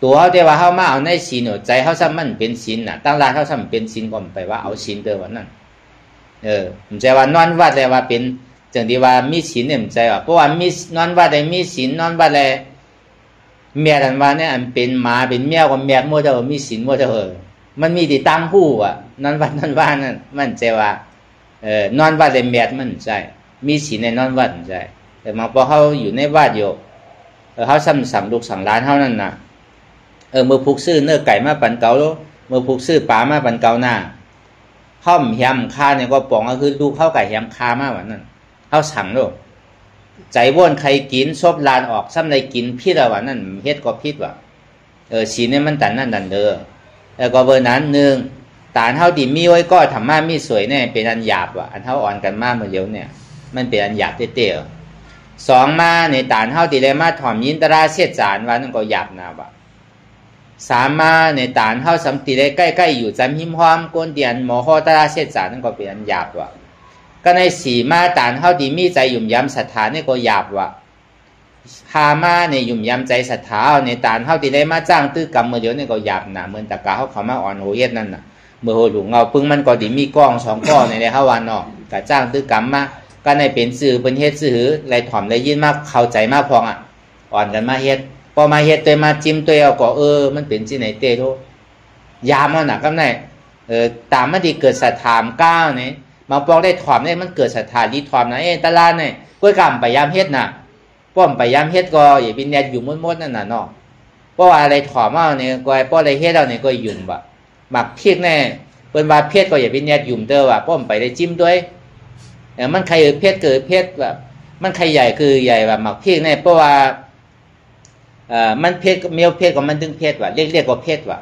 ตัวเขาแต่ว่าเขามาเอาในศีลใจเขาซ้ำมันเป็นศีลน่ะตั้งร้านเขาซ้ำเป็นศีลก็ไปว่าเอาศีลเดิมวันนั้นผมใจว่านอนวัดเลยว่าเป็นจังที่ว่ามีศีลเนี่ยผมใจว่าเพราะว่ามีนอนวัดเลยมีศีลนอนวัดเลยเมียทันว่าเนี่ยอันเป็นหมาเป็นเมียก็เมียมั่วเถอะมีศีลมั่วเถอะมันมีที่ตั้งผู้นอนวัดนอนว่านั่นมันใจว่านอนวัดเลยเมียมันใจมีศีลในนอนวัดใจแต่มาพอเขาอยู่ในวัดอยู่เขาสั่งลูกสั่งร้านเขานั่นน่ะเมื่อผูกซื้อเนื้อไก่มาปั่นเกาแล้วเมื่อผูกซื้อปลามาปั่นเกาหน้าห้อมแฮมคาเนี่ยก็ปองก็คือดูเข้าไก่แฮมคามากกว่านั้น เฮาสั่งโลกใจว่นใครกินซบลานออกซ้ำใดกินพิษว่านั่นเฮ็ดก็พิษว่าศีลเนี่ยมันตันนั่นดันเด้อแล้วก็เบอร์นั้น1ตานเฮาที่มีไว้ก็ธรรมะมีสวยแน่เป็นอันหยาบว่ะอันเฮาอ่อนกันมากเมื่อเดี๋ยวเนี่ยมันเป็นอันหยาบเต้ๆ2มาในตานเฮาที่ได้มาถ่อมยินตราเสียจานว่านั่นก็หยาบนะว่ะ3มาในตานเฮาสำติได้ใกล้ๆอยู่จำหิมหอมก้นเดียนหมอฮอตราเสียจานนั่นก็เป็นอันหยาบว่ะก็ใน4มาตานเฮาที่มีใจยุ่มย้ำศรัทธานี่ก็หยาบว่ะ5มาในยุ่มย้ำใจศรัทธาในตานเฮาที่ได้มาจ้างตื้อกรรมเมื่อเดี๋ยวนี่ก็หยาบนะเหมือนตะกาเฮาเข้ามาอ่อนโหเฮ็ดนั่นน่ะเมื่อโหหลวงเอาปึ้งมันก็ดีมีกล้อง2ก้องในเฮาวันเนาะก็จ้างตื้อกรรมมาก็ในเป็นสื่อเป็นเฮ็ดสื่อไรถ่อมได้ยินมากเข้าใจมากพองอ่ะอ่อนกันมาเฮ็ดพอมาเฮ็ดตัวมาจิ้มตัวเอาก็มันเป็นที่ไหนเตโตยามเอาหนักกำไหนตามมันที่เกิดศรัทธามก้าวนี่มาปองได้ถ่อมได้มันเกิดศรัทธาดีถ่อมนะตะลาเนี่ยก้วยกรรมไปยามเฮ็ดน่ะป้อมไปยามเฮ็ดก็อย่าบินแดดอยู่มดๆนั่นน่ะเนาะเพราะว่าอะไรถ่อมเอาเนี่ยก็ป้ออะไรเฮ็ดเอาเนี่ยก็ยุ่มบ่หมักเพียกแน่เปิ้นว่าเพชรก็อย่าบินแดดยุ่มเด้อว่าป้อมไปได้จิ้มด้วยมันใครเพชรเกิดเพชรแบบมันใครใหญ่คือใหญ่แบบหมักเพียกแน่เพราะว่ามันเพชรเมียวเพชรก็มันดึงเพชรว่ะเรียกก็เพชรว่ะ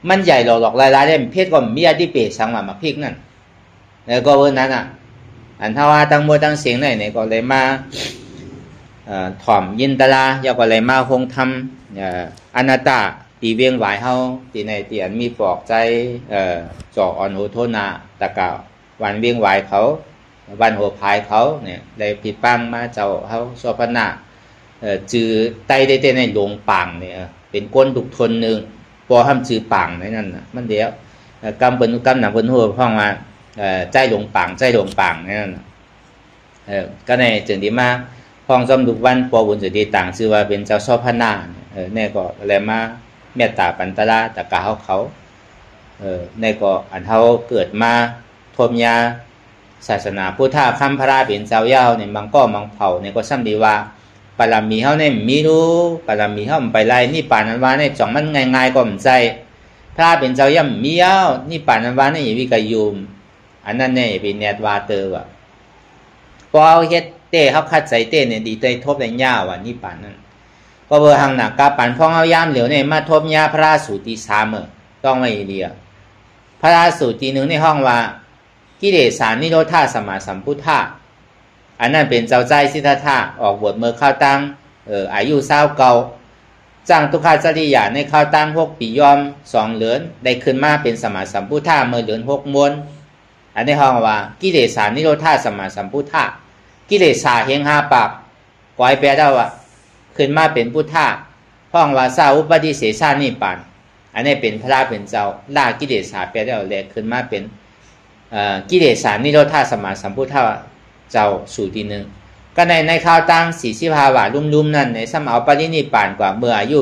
มันใหญ่หลอกลายๆได้เพชรก็มีอดีเปสังว่าหมักเพียกนั่นแล้วก็วันนั้นอ่ะอันถ้าว่าตั้งมัวตั้งเสียงเนี่ยก็เลยมาถ่อมยินตลายาก็เลยมาคงทำอนัตตาตีเวียงไหวเฮาตีในตีอันมีปลอกใจจอกอ่อนโหโทนาตะกาววันเวียงไหวเขาวันหัวพายเขาเนี่ยได้ผิดปังมาเจ้าเขาสวพนาจือไตได้ในหลวงปังเนี่ยเป็นก้นดุกทนหนึ่งพอห้ามจือปังในนั่นนะมันเดียวกำเป็นกำหนักเป็นหัวพ้องมาใจหลวงปังในนั่นก็ในจึงดีมาพ้องจอมดุกวันปอบุญสุดีต่างชื่อว่าเป็นเจ้าสวพนาเนี่ยก็อะไรมาเมตตาปันตระตะกาเขาเนี่ยก็อันเขาเกิดมาทมยาศาสนาพุทธะคำพระราเป็นเจ้าเย้าเนี่ยบางก็บางเผ่าเนี่ยก็ซ้ำดีว่าปารามีเฮาเนี่ยมีรู้ปารามีเฮาไปไล่นี่ป่านนั้นว่าเนี่ยจ่องมันง่ายๆก็มันใจถ้าเป็นเจ้าย่ำมีเย้านี่ป่านนั้นว่าเนี่ยอย่าวิกายุมอันนั้นเนี่ยเป็นเนตวาเตอร์ว่ะพอเอาเฮ็ดเต้เฮาคัดใจเต้เนี่ยดีเต้ทบได้ยาวว่ะนี่ป่านนั้นก็เบอร์หังหนักกาปันพ้องเอาย่ามเหลียวเนี่ยมาทบยาพระราสูติ3ต้องไม่เดียพระราสูติ1ในห้องว่ากิเลสานิโรธาสมาสัมพุทธะอันนั้นเป็นเจ้าใจสิทธัตถะออกบวชเมื่อเข้าตั้งอายุ20เก่าจ้างทุกขจริยาในเข้าตั้ง6ปียอม2เหลือนได้ขึ้นมาเป็นสมาสัมพุทธะเมื่อเดือน6มวนอันนี้ห้องว่ากิเลสานิโรธาสมาสัมพุทธะกิเลสาเฮง5ปากก้อยแปลได้ว่าขึ้นมาเป็นพุทธะห้องว่าสาอุปดิเสสานิปานอันนี้เป็นพระเป็นเจ้าล่ากิเลสาแปลได้แลขึ้นมาเป็นกิเลสานิโรธาสมาสัมพุทธะเจ้าสูตร1ก็ในข้าวตั้ง45ว่าลุ่มๆนั่นในสมัยปรินิพพานกว่าเมื่ออายุ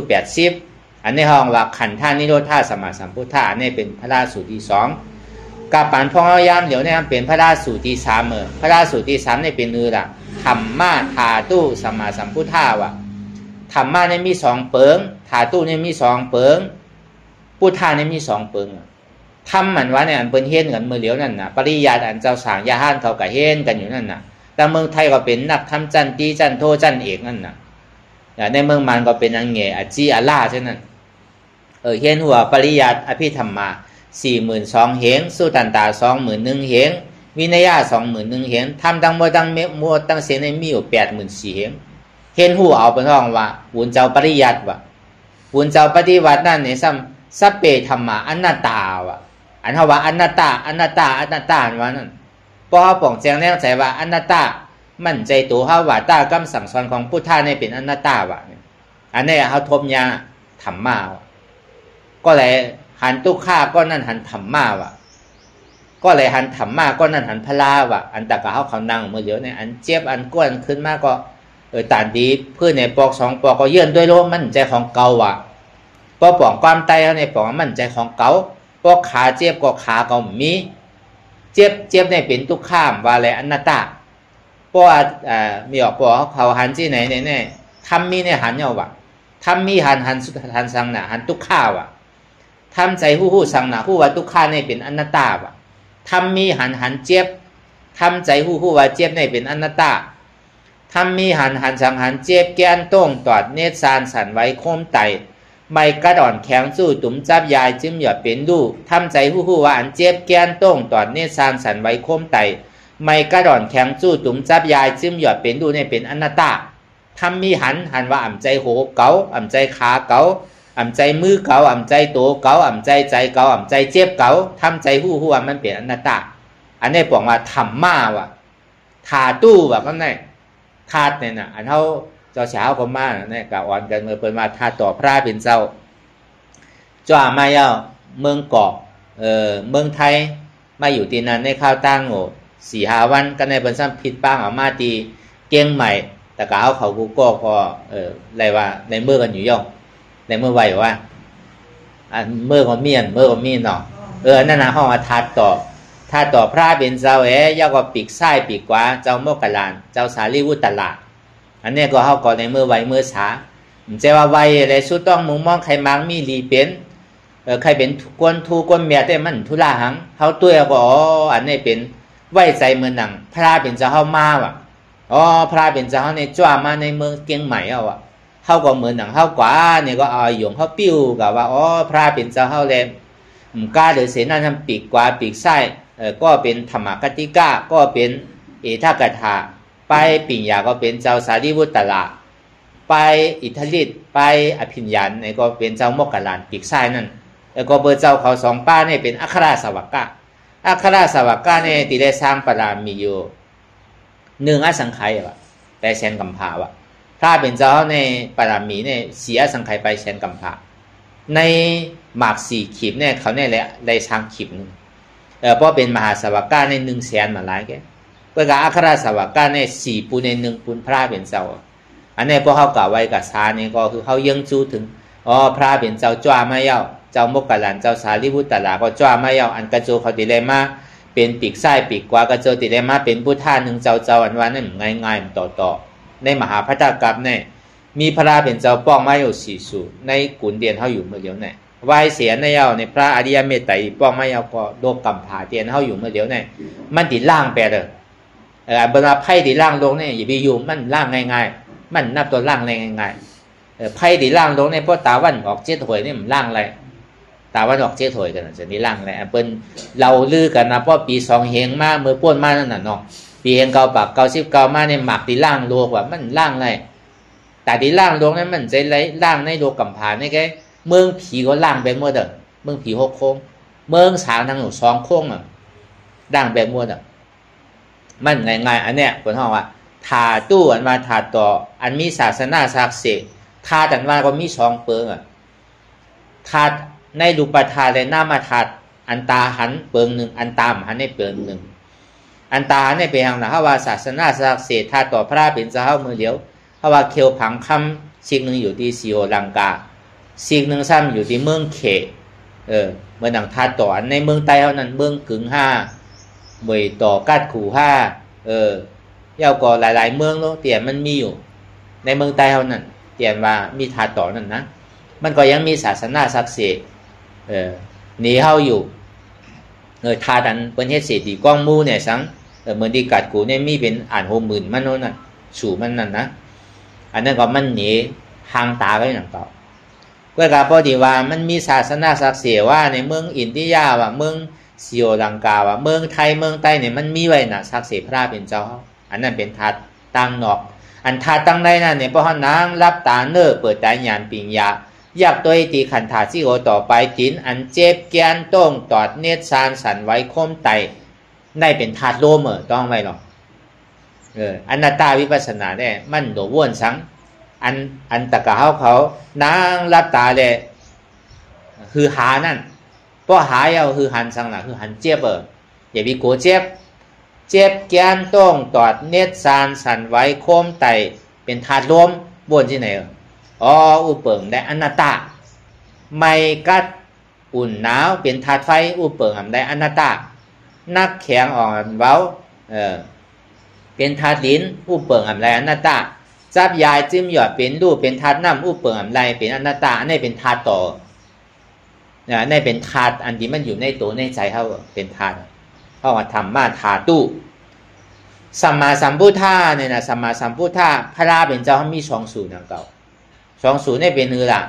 80อันนี้ห้องว่าขันธานิโรธาสมาสัมพุทธะอันนี้เป็นพระราสูตรที่2กับปันพองเอายามเดี๋ยวนี้เป็นพระราสูตรที่3พระราสูตรที่3นี่เป็นล่ะธรรมะธาตุสมาสัมพุทธะว่ะธรรมะนี่มี2เปิงธาตุนี่มี2เปิงพุทธะนี่มี2เปิงทำมันว่าเนี่ยอันเป็นเฮ็ดกันมือเหลียวนั่นน่ะปริญาอันเจ้าสางยาห้านเขาก็เฮ็ดกันอยู่นั่นน่ะแต่เมืองไทยก็เป็นนักทำจันตีจันโทจันเอกนั่นน่ะในเมืองมันก็เป็นอังเงอจีอาล่าเช่นนั้นเฮ็ดหัวปริญาอภิธรรมา42,000เหงสุตันตา21,000เหงวินัยะ21,000เหงทำตั้งมัวตั้งเสียงในมีอยู่84,000เหงเฮ็ดหัวเอาเป็นห้องว่าบุญเจ้าปริญาว่ะบุญเจ้าปฏิวัตินั่นเนี่ยสัพเพธรรมะอนัตตาว่ะอันเขาว่าอนัตตาว่านั่นพอเขาป่องแจงแน่ใจว่าอนัตตามั่นใจตัวเขาว่าตากำสั่งสอนของพุทธะนี่เป็นอนัตตาว่ะอันนี้เขาทบยาธรรมะก็เลยหันทุกข้าก็นั่นหันธรรมะว่ะก็เลยหันธรรมะก็นั่นหันพลาว่ะอันตะกะเขานั่งเมื่อเยอะเนี่ยอันเจ็บอันก้วนขึ้นมาก็ตานดีเพื่อในปอก2ปอกก็เยื่อนด้วยโลมั่นใจของเก่าว่ะพอป่องความไตเขาในป่องมั่นใจของเก่าพอขาเจ็บก็ขาก็มีเจ็บในเป็นทุกข้ามว่าอะไรอนัตตาเพราะว่ามีออกปอเขาหันที่ไหนเนี่ยทำมีในหันเอาว่ะทำมีหันสังหนาหันทุกข้าว่ะทำใจหู้สังหนาหู้ว่าทุกข้าในเป็นอนัตตาว่ะทำมีหันเจ็บ ทำใจหู้ว่าเจ็บในเป็นอนัตตาทำมีหันสังหันเจ็บแก้นต้งตอดเนตรสานสันไว้โคมไตไม่กระดอนแข็งสู้ตุ่มจับยายจึงหยอดเป็นดูทำใจหู้ว่าอันเจ็บแก้นต้งตอดเนตรสานสันไว้โคมไตไม่กระดอนแข็งสู้ตุ่มจับยายจึงหยอดเป็นดูในเป็นอนัตตาทำมีหันว่าอ่ำใจโหเก๋าอ่ำใจขาเก๋าอ่ำใจมือเก๋าอ่ำใจโตเก๋าอ่ำใจใจเก๋าอ่ำใจเจ็บเก๋าทำใจหู้ว่ามันเป็นอนัตตาอันนี้บอกว่าธรรมะว่ะธาตุว่ะก็ได้ธาตุเนี่ยนะอันเขาเจ้าเช้าก็มาเนี่ยกับอ่อนกันเมื่อเปิดมาธาตุต่อพระเป็นเจ้าจ้ามาเย้าเมืองเกาะเมืองไทยมาอยู่ที่นั่นในข้าวตั้งโง่4-5 วันก็ในบรรษัทผิดบ้างออกมาตีเก่งใหม่แต่ก็เอาเขากูก็พออะไรว่าในเมื่อกันอยู่ย่องในเมื่อไหวว่าอันเมื่อก็เมียนเมื่อก็มีเนาะนั่นนะห้องธาตุต่อถ้าต่อพระเป็นเจ้าย่าก็ปีกซ้ายปีกขวาเจ้าโมกขลานเจ้าสารีวุตลาอันนี้ก็เขาก็ในเมื่อไหวเมื่อช้าเจ้าว่าไหวอะไรสุดต้องมุมมองใครมังมีรีเป็นใครเป็นกวนทูกวนเมียแต่มันทุลาหังเขาตัวก็อันนี้เป็นไหวใจเมืองหนังพระเป็นเจ้าเขามาว่ะพระเป็นเจ้าเขาในจ้ามาในเมืองเกียงใหม่เอาว่ะเขาก็เหมือนหนังเขากว่าเนี่ยก็เอาหยงเขาปิ้วกับว่าพระเป็นเจ้าเขาเลยกล้าเดือดเสนาทำปีกขวาปีกซ้ายก็เป็นธรรมกติกาก็เป็นเอทากถาไปปิญญาก็เป็นเจ้าสารีวุตลาไปอิทธิฤทธิ์ไปอภิญญาณเนี่ยก็เป็นเจ้าโมกขลานปีกซ้ายนั่นแล้วก็เบอร์เจ้าเขา2ป้าเนี่ยเป็นอัครสาวกะอัครสาวกะเนี่ยที่ได้สร้างปรามีอยู่1 อสังไขยว่ะไปแสนกัมพาวะถ้าเป็นเจ้าในปรามีเนี่ย4 อสังไขยไปแสนกัมพาในหมาก4 ขีบเนี่ยเขาเนี่ยแหละได้สร้างขีบนึงเพราะเป็นมหาสาวกะใน100,000มาหลายแกเพื่ออัครสาวกะใน4 ปูนใน1 ปูนพระเป็นเจ้าอันนี้พอเขากล่าวไว้กับสานี่ก็คือเขายังจู้ถึงพระเป็นเจ้าจ้าไม่เย้าเจ้าโมกขลานเจ้าสารีวุตลาก็จ้าไม่เย้าอันกระโจเขาติเลยมาเป็นปีกซ้ายปีกขวากระโจติเลยมาเป็นพุทธา1 เจ้าอันว่านั่นง่ายๆต่อในมหาพัฒกัปเนี่ยมีพระเป็นเจ้าป้องมาอยู่4 สูในกุนเดียนเขาอยู่เมื่อเดียวเนี่ยวายเสียในเย้าในพระอริยเมตไตรป้องมาเย้าก็โดกกัมผาเตียนเขาอยู่เมื่อเดียวเนี่ยมันติดล่างไปเลยบรรดาไพ่ติดล่างลงเนี่ยอย่าไปอยู่มันล่างง่ายๆมันนับตัวล่างง่ายๆไพ่ติดล่างลงเนี่ยเพราะตาวันออก7 หวยนี่มันล่างอะไรตาวันออก7 หวยกันจะนี่ล่างอะไรเป็นเราลือกันนะเพราะปี2 เฮงมาเมื่อป้วนมานั่นน่ะเนาะปีเฮง9 ปาก 99มาเนี่ยหมักติดล่างโลกว่ามันล่างอะไรแต่ติดล่างลงนั้นมันจะไรล่างในโลกกัมผานี่แกเมืองผีก็ล่างไปหมดอ่ะเมืองผี6 โค้งเมืองสางทางอยู่2 โค้งอ่ะล่างไปหมดอ่ะมันง่ายๆอันเนี้ยคนห้องว่าธาตุอันมาธาตุต่ออันมีศาสนาศักดิ์สิทธิ์ธาตุอันว่าก็มี2 เปิงอ่ะธาตุในรูปธาตุและนามธาตุอันตาหันเปิง1อันตามหันในเปิง1อันตาในเป็นอย่างนะว่าศาสนาศักดิ์สิทธิ์ธาตุต่อพระเป็นเจ้ามือเดียวเพราะว่าเคียวผังคำสิ่งหนึ่งอยู่ที่ศรีโอลังกาสิ่งหนึ่งซ้ำอยู่ที่เมืองเขเมื่อหนังธาตุต่ออันในเมืองใต้เท่านั้นเมืองกึ่ง5เมื่อต่อกัดขู่5ยาวก็หลายๆเมืองเนาะเตี่ยมันมีอยู่ในเมืองใต้เท่านั้นเตี่ยว่ามีธาตุต่อนั่นนะมันก็ยังมีศาสนาศักดิ์สิทธิ์หนีเข้าอยู่ธาตุอันเป็นเฮ็ดเศรษฐีก้องมูเนี่ยสังเหมือนที่กัดกูเนี่ยมีเป็นอ่าน60,000มันโน่นน่ะสู่มันนั่นนะอันนั้นก็มันหนีห่างตาไปอย่างเก่าก็กะพอดีว่ามันมีศาสนาศักดิ์สิทธิ์ว่าในเมืองอินเดียว่าเมืองศรีลังกาว่าเมืองไทยเมืองใต้เนี่ยมันมีไว้น่ะศักดิ์สิทธิ์พระเป็นเจ้าอันนั้นเป็นธาตุตั้งนอกอันธาตุตั้งในนั่นเนี่ยพอนางรับตาเน้อเปิดตาญาณปิญญาอยากตัวตีขันธาที่โอต่อไปจินอันเจ็บแกนต้งตอดเนตรสานสันไว้คมไตได้เป็นธาตุโลมต้องไว้หรอกอนัตตาวิปัสสนาเนี่ยมันโดว่นสังอันตะกะเขานางรับตาเลยคือหานั่นเพราะหาเอาคือหันสังนะคือหันเจ็บอย่าไปกลัวเจ็บแกนต้งตอดเนตรสานสันไว้คมไตเป็นธาตุลมบนที่ไหนอุเปิงได้อนัตตาไม่กัดอุ่นหนาวเป็นธาตุไฟอุเปิงได้อนัตตานักแข็งอ่อนเบาเป็นธาตุดินอุเปิงได้อนัตตาจับยายจิ้มหยอดเป็นรูปเป็นธาตุน้ำอุเปิงได้เป็นอนัตตาอันนี้เป็นธาตุต่อนี่เป็นธาตุอันที่มันอยู่ในตัวในใจเขาเป็นธาตุเพราะว่าธรรมะธาตุ สัมมาสัมพุทธะเนี่ยนะสัมมาสัมพุทธะพระราเป็นเจ้ามีสองสูตรนั่นเก่าสองสูตรนี่เป็นเนื้อละ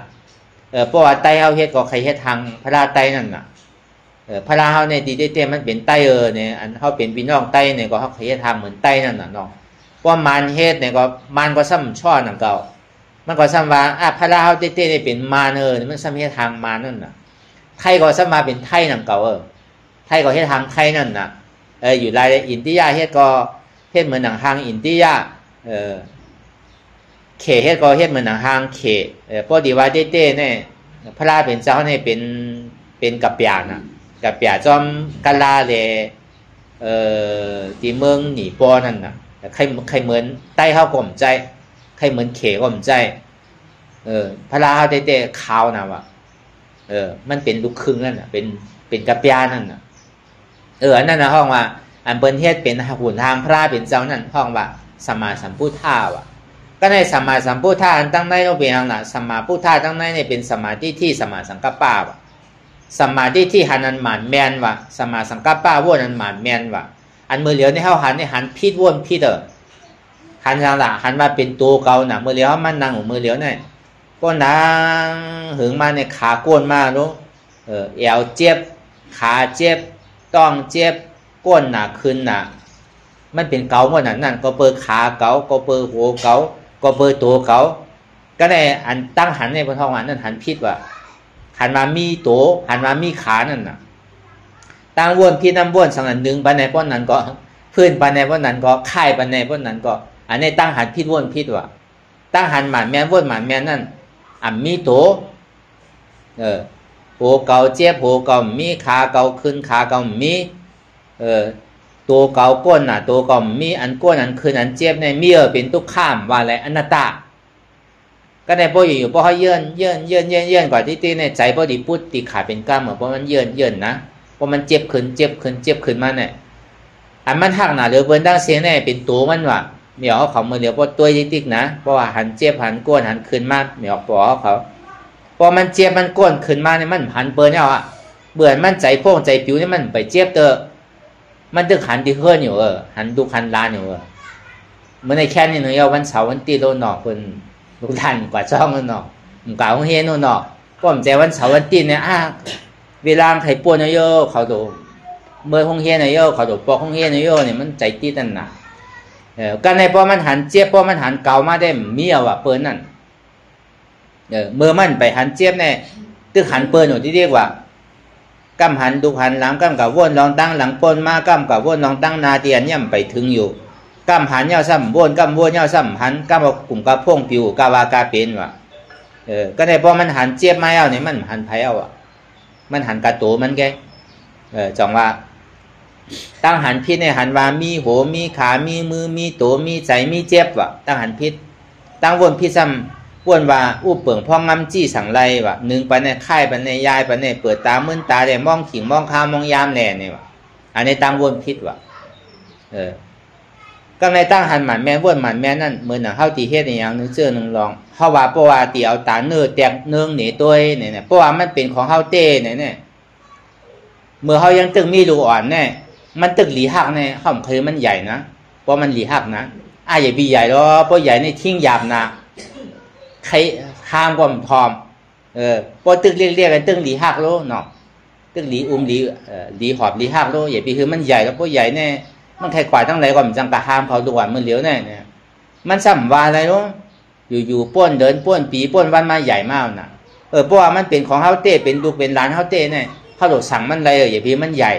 เพราะว่าไตเฮาเฮ็ดก็ใครเฮ็ดทางพระราไตนั่นน่ะพระราเฮาเนี่ยดีเต้มันเป็นไตเนี่ยอันเฮาเป็นพี่น้องไตเนี่ยก็เฮาใครเฮ็ดทางเหมือนไตนั่นน่ะเนาะเพราะมันเฮ็ดเนี่ยก็มันก็ซ้ำช่อนั่นเก่ามันก็ซ้ำว่าพระราเฮาเต้เนี่ยเป็นมารมันซ้ำเฮ็ดทางมารนั่นน่ะไทยก็ซ้ำมาเป็นไทยนั่นเก่าไทยก็เฮ็ดทางไทยนั่นน่ะอยู่รายอินเดียเฮ็ดก็เฮ็ดเหมือนหนังทางอินเดียเขเฮ็ดก็เฮ็ดเหมือนหนังทางเขเพราะดีว่าเต้เนี่ยพระราเป็นเจ้าเนี่ยเป็นกับปยาน่ะกับปยาจอมกะลาเลยที่เมืองหนีปอนั่นน่ะใครเหมือนใต้เฮาก็มใจใครเหมือนเขก็มใจพระราเต้ขาวน่ะว่ะมันเป็นลูกครึ่งนั่นน่ะเป็นกับปยานั่นน่ะอันนั้นน่ะห้องว่าอันเปิ้นเฮ็ดเป็นหุ่นทางพระเป็นเจ้านั่นห้องว่าสัมมาสัมพุทธะว่ะก็ในสัมมาสัมพุทธะตั้งในเราเป็นทางน่ะสัมมาพุทธะตั้งในเนี่ยเป็นสมาธิที่สัมมาสังกัปปะว่ะสัมมาทิฏฐิหันอันหมานแมนว่ะสัมมาสังกัปปะวนอันหมานแมนว่ะอันมือเหลียวในเฮาหันในหันพิดวนพิดหันทางละหันมาเป็นตัวเก่าน่ะมือเหลียวมันนั่งมือเหลียวเนี่ยก็นั่งหึงมาในขาโกนมาลูกเอวเจ็บขาเจ็บต้องเจ็บก้นหนักขึ้นหนักมันเป็นเกาหมดนั่นก็เปิดขาเกาก็เปิดหัวเกาก็เปิดตัวเกาก็ในอันตั้งหันในบนท้องหันนั่นหันพิษว่ะหันมามีตัวหันมามีขานั่นน่ะตั้งวนพิษน้ำวนสังหันดึงไปในป้อนนั้นก็พื้นไปในป้อนนั้นก็ค่ายไปในป้อนนั้นก็อันนี้ตั้งหันพิษวนพิษว่ะตั้งหันหมันแมนวนหมันแมนนั่นมีตัวหัวเกาเจ็บหัวเกามีขาเกาขึ้นขาเกามีตัวเกาก้นน่ะตัวเกามีอันก้นอันขึ้นอันเจ็บในมีเป็นทุกข้ามว่าอะไรอนัตตาก็ในพวกอยู่พวกเขาเยื่นกว่าที่ในใจพอดีพูดตีขาเป็นกล้ามเหมือนเพราะมันเยื่นนะเพราะมันเจ็บขึ้นมาเนี่ยอันมันหักหนาเหลือเบิ้ลดังเสียงเนี่ยเป็นตัวมันว่ะเหมียวเขามือเหลียวเพราะตัวติ๊กนะเพราะว่าหันเจ็บหันก้นหันขึ้นมาเหมียวปอเขาพอมันเจ็บมันก้นขึ้นมาเนี่ยมันหันเปิ้ลเนี่ยเบื่อมันใจโป่งใจผิวเนี่ยมันไปเจ็บเตอมันตึกหันที่เฮือนอยู่หันดูหันลานอยู่เมื่อในแค่นี้เนาะวันเสาร์วันตีโดนหนอกคนลูกท่านกว่าช่องนั่นเนาะมึงกล่าวของเฮนเนาะก็ผมใจวันเสาร์วันตีเนี่ยเวลาใครปวดเยอะเขาดูเมื่อของเฮนเยอะเขาดูปอกของเฮนเยอะเนี่ยมันใจตีนั่นน่ะกันในพอมันหันเจ็บพอมันหันเก่ามาได้เมียว่ะเปิ้นนั่นเมื่อมันไปหันเจ็บเนี่ยตึกหันเปิ้นอยู่ที่เรียกว่ากำหันดูหันหลังกำกับวนลองตั้งหลังปนมากำกับวนลองตั้งนาเตียนย่ำไปถึงอยู่กำหันเย้าซ้ำวนกำวนเย้าซ้ำหันกำเอากลุ่มกระพงปิวกาวากาเป็นว่ะก็ได้พอมันหันเจ็บไม้เอาเนี่ยมันหันไผ่เอามันหันกระตูมันแกจังว่าตั้งหันพิษในหันว่ามีหัวมีขามีมือมีตัวมีใจมีเจ็บว่ะตั้งหันพิษตั้งวนพิษซ้ำวนว่าอู้เปิ่งพ่องงำจี้สั่งไรว่ะหนึ่งไปในค่ายไปในยายไปในเปิดตามื่นตาได้มองขิงมองข้าวมองยามแหน่เนี่ยว่ะอันนี้ตั้งวนพิษว่ะก็ในตั้งหันหมันแม่วนหมันแม่นั่นเหมือนหนังเข้าตีเฮ็ดอย่างนึงเชื่อนึงลองเข้าว่าเพราะว่าตีเอาตาเนื้อแตกเนื้อหนีตัวเนี่ยเพราะว่ามันเป็นของเข้าเต้เนี่ยเมื่อเขายังตึกมีลูกอ่อนเนี่ยมันตึกหลีหักเนี่ยข้ามเคยมันใหญ่นะเพราะมันหลีหักนะอย่าบีใหญ่แล้วเพราะใหญ่ในทิ้งหยาบนะใครข้ามก็มันทอมเพราะตึกเรียกกันตึกหลีหักโลเนาะตึกหลีหลีหอบหลีหักโลอย่าบีคือมันใหญ่แล้วเพราะใหญ่เนี่ยมันใครกว่าทั้งหลายก็มันจังกะห้ามเขาดูว่ามันเหลียวเนี่ยมันซ้ำว่าอะไรเนาะอยู่ป้วนเดินป้วนปีป้วนวันมาใหญ่มากนะเพราะว่ามันเป็นของเฮาเต้เป็นลูกเป็นหลานเฮาเต้เนี่ยเขาโดดสั่งมันอะไรอย่าบีมันใหญ่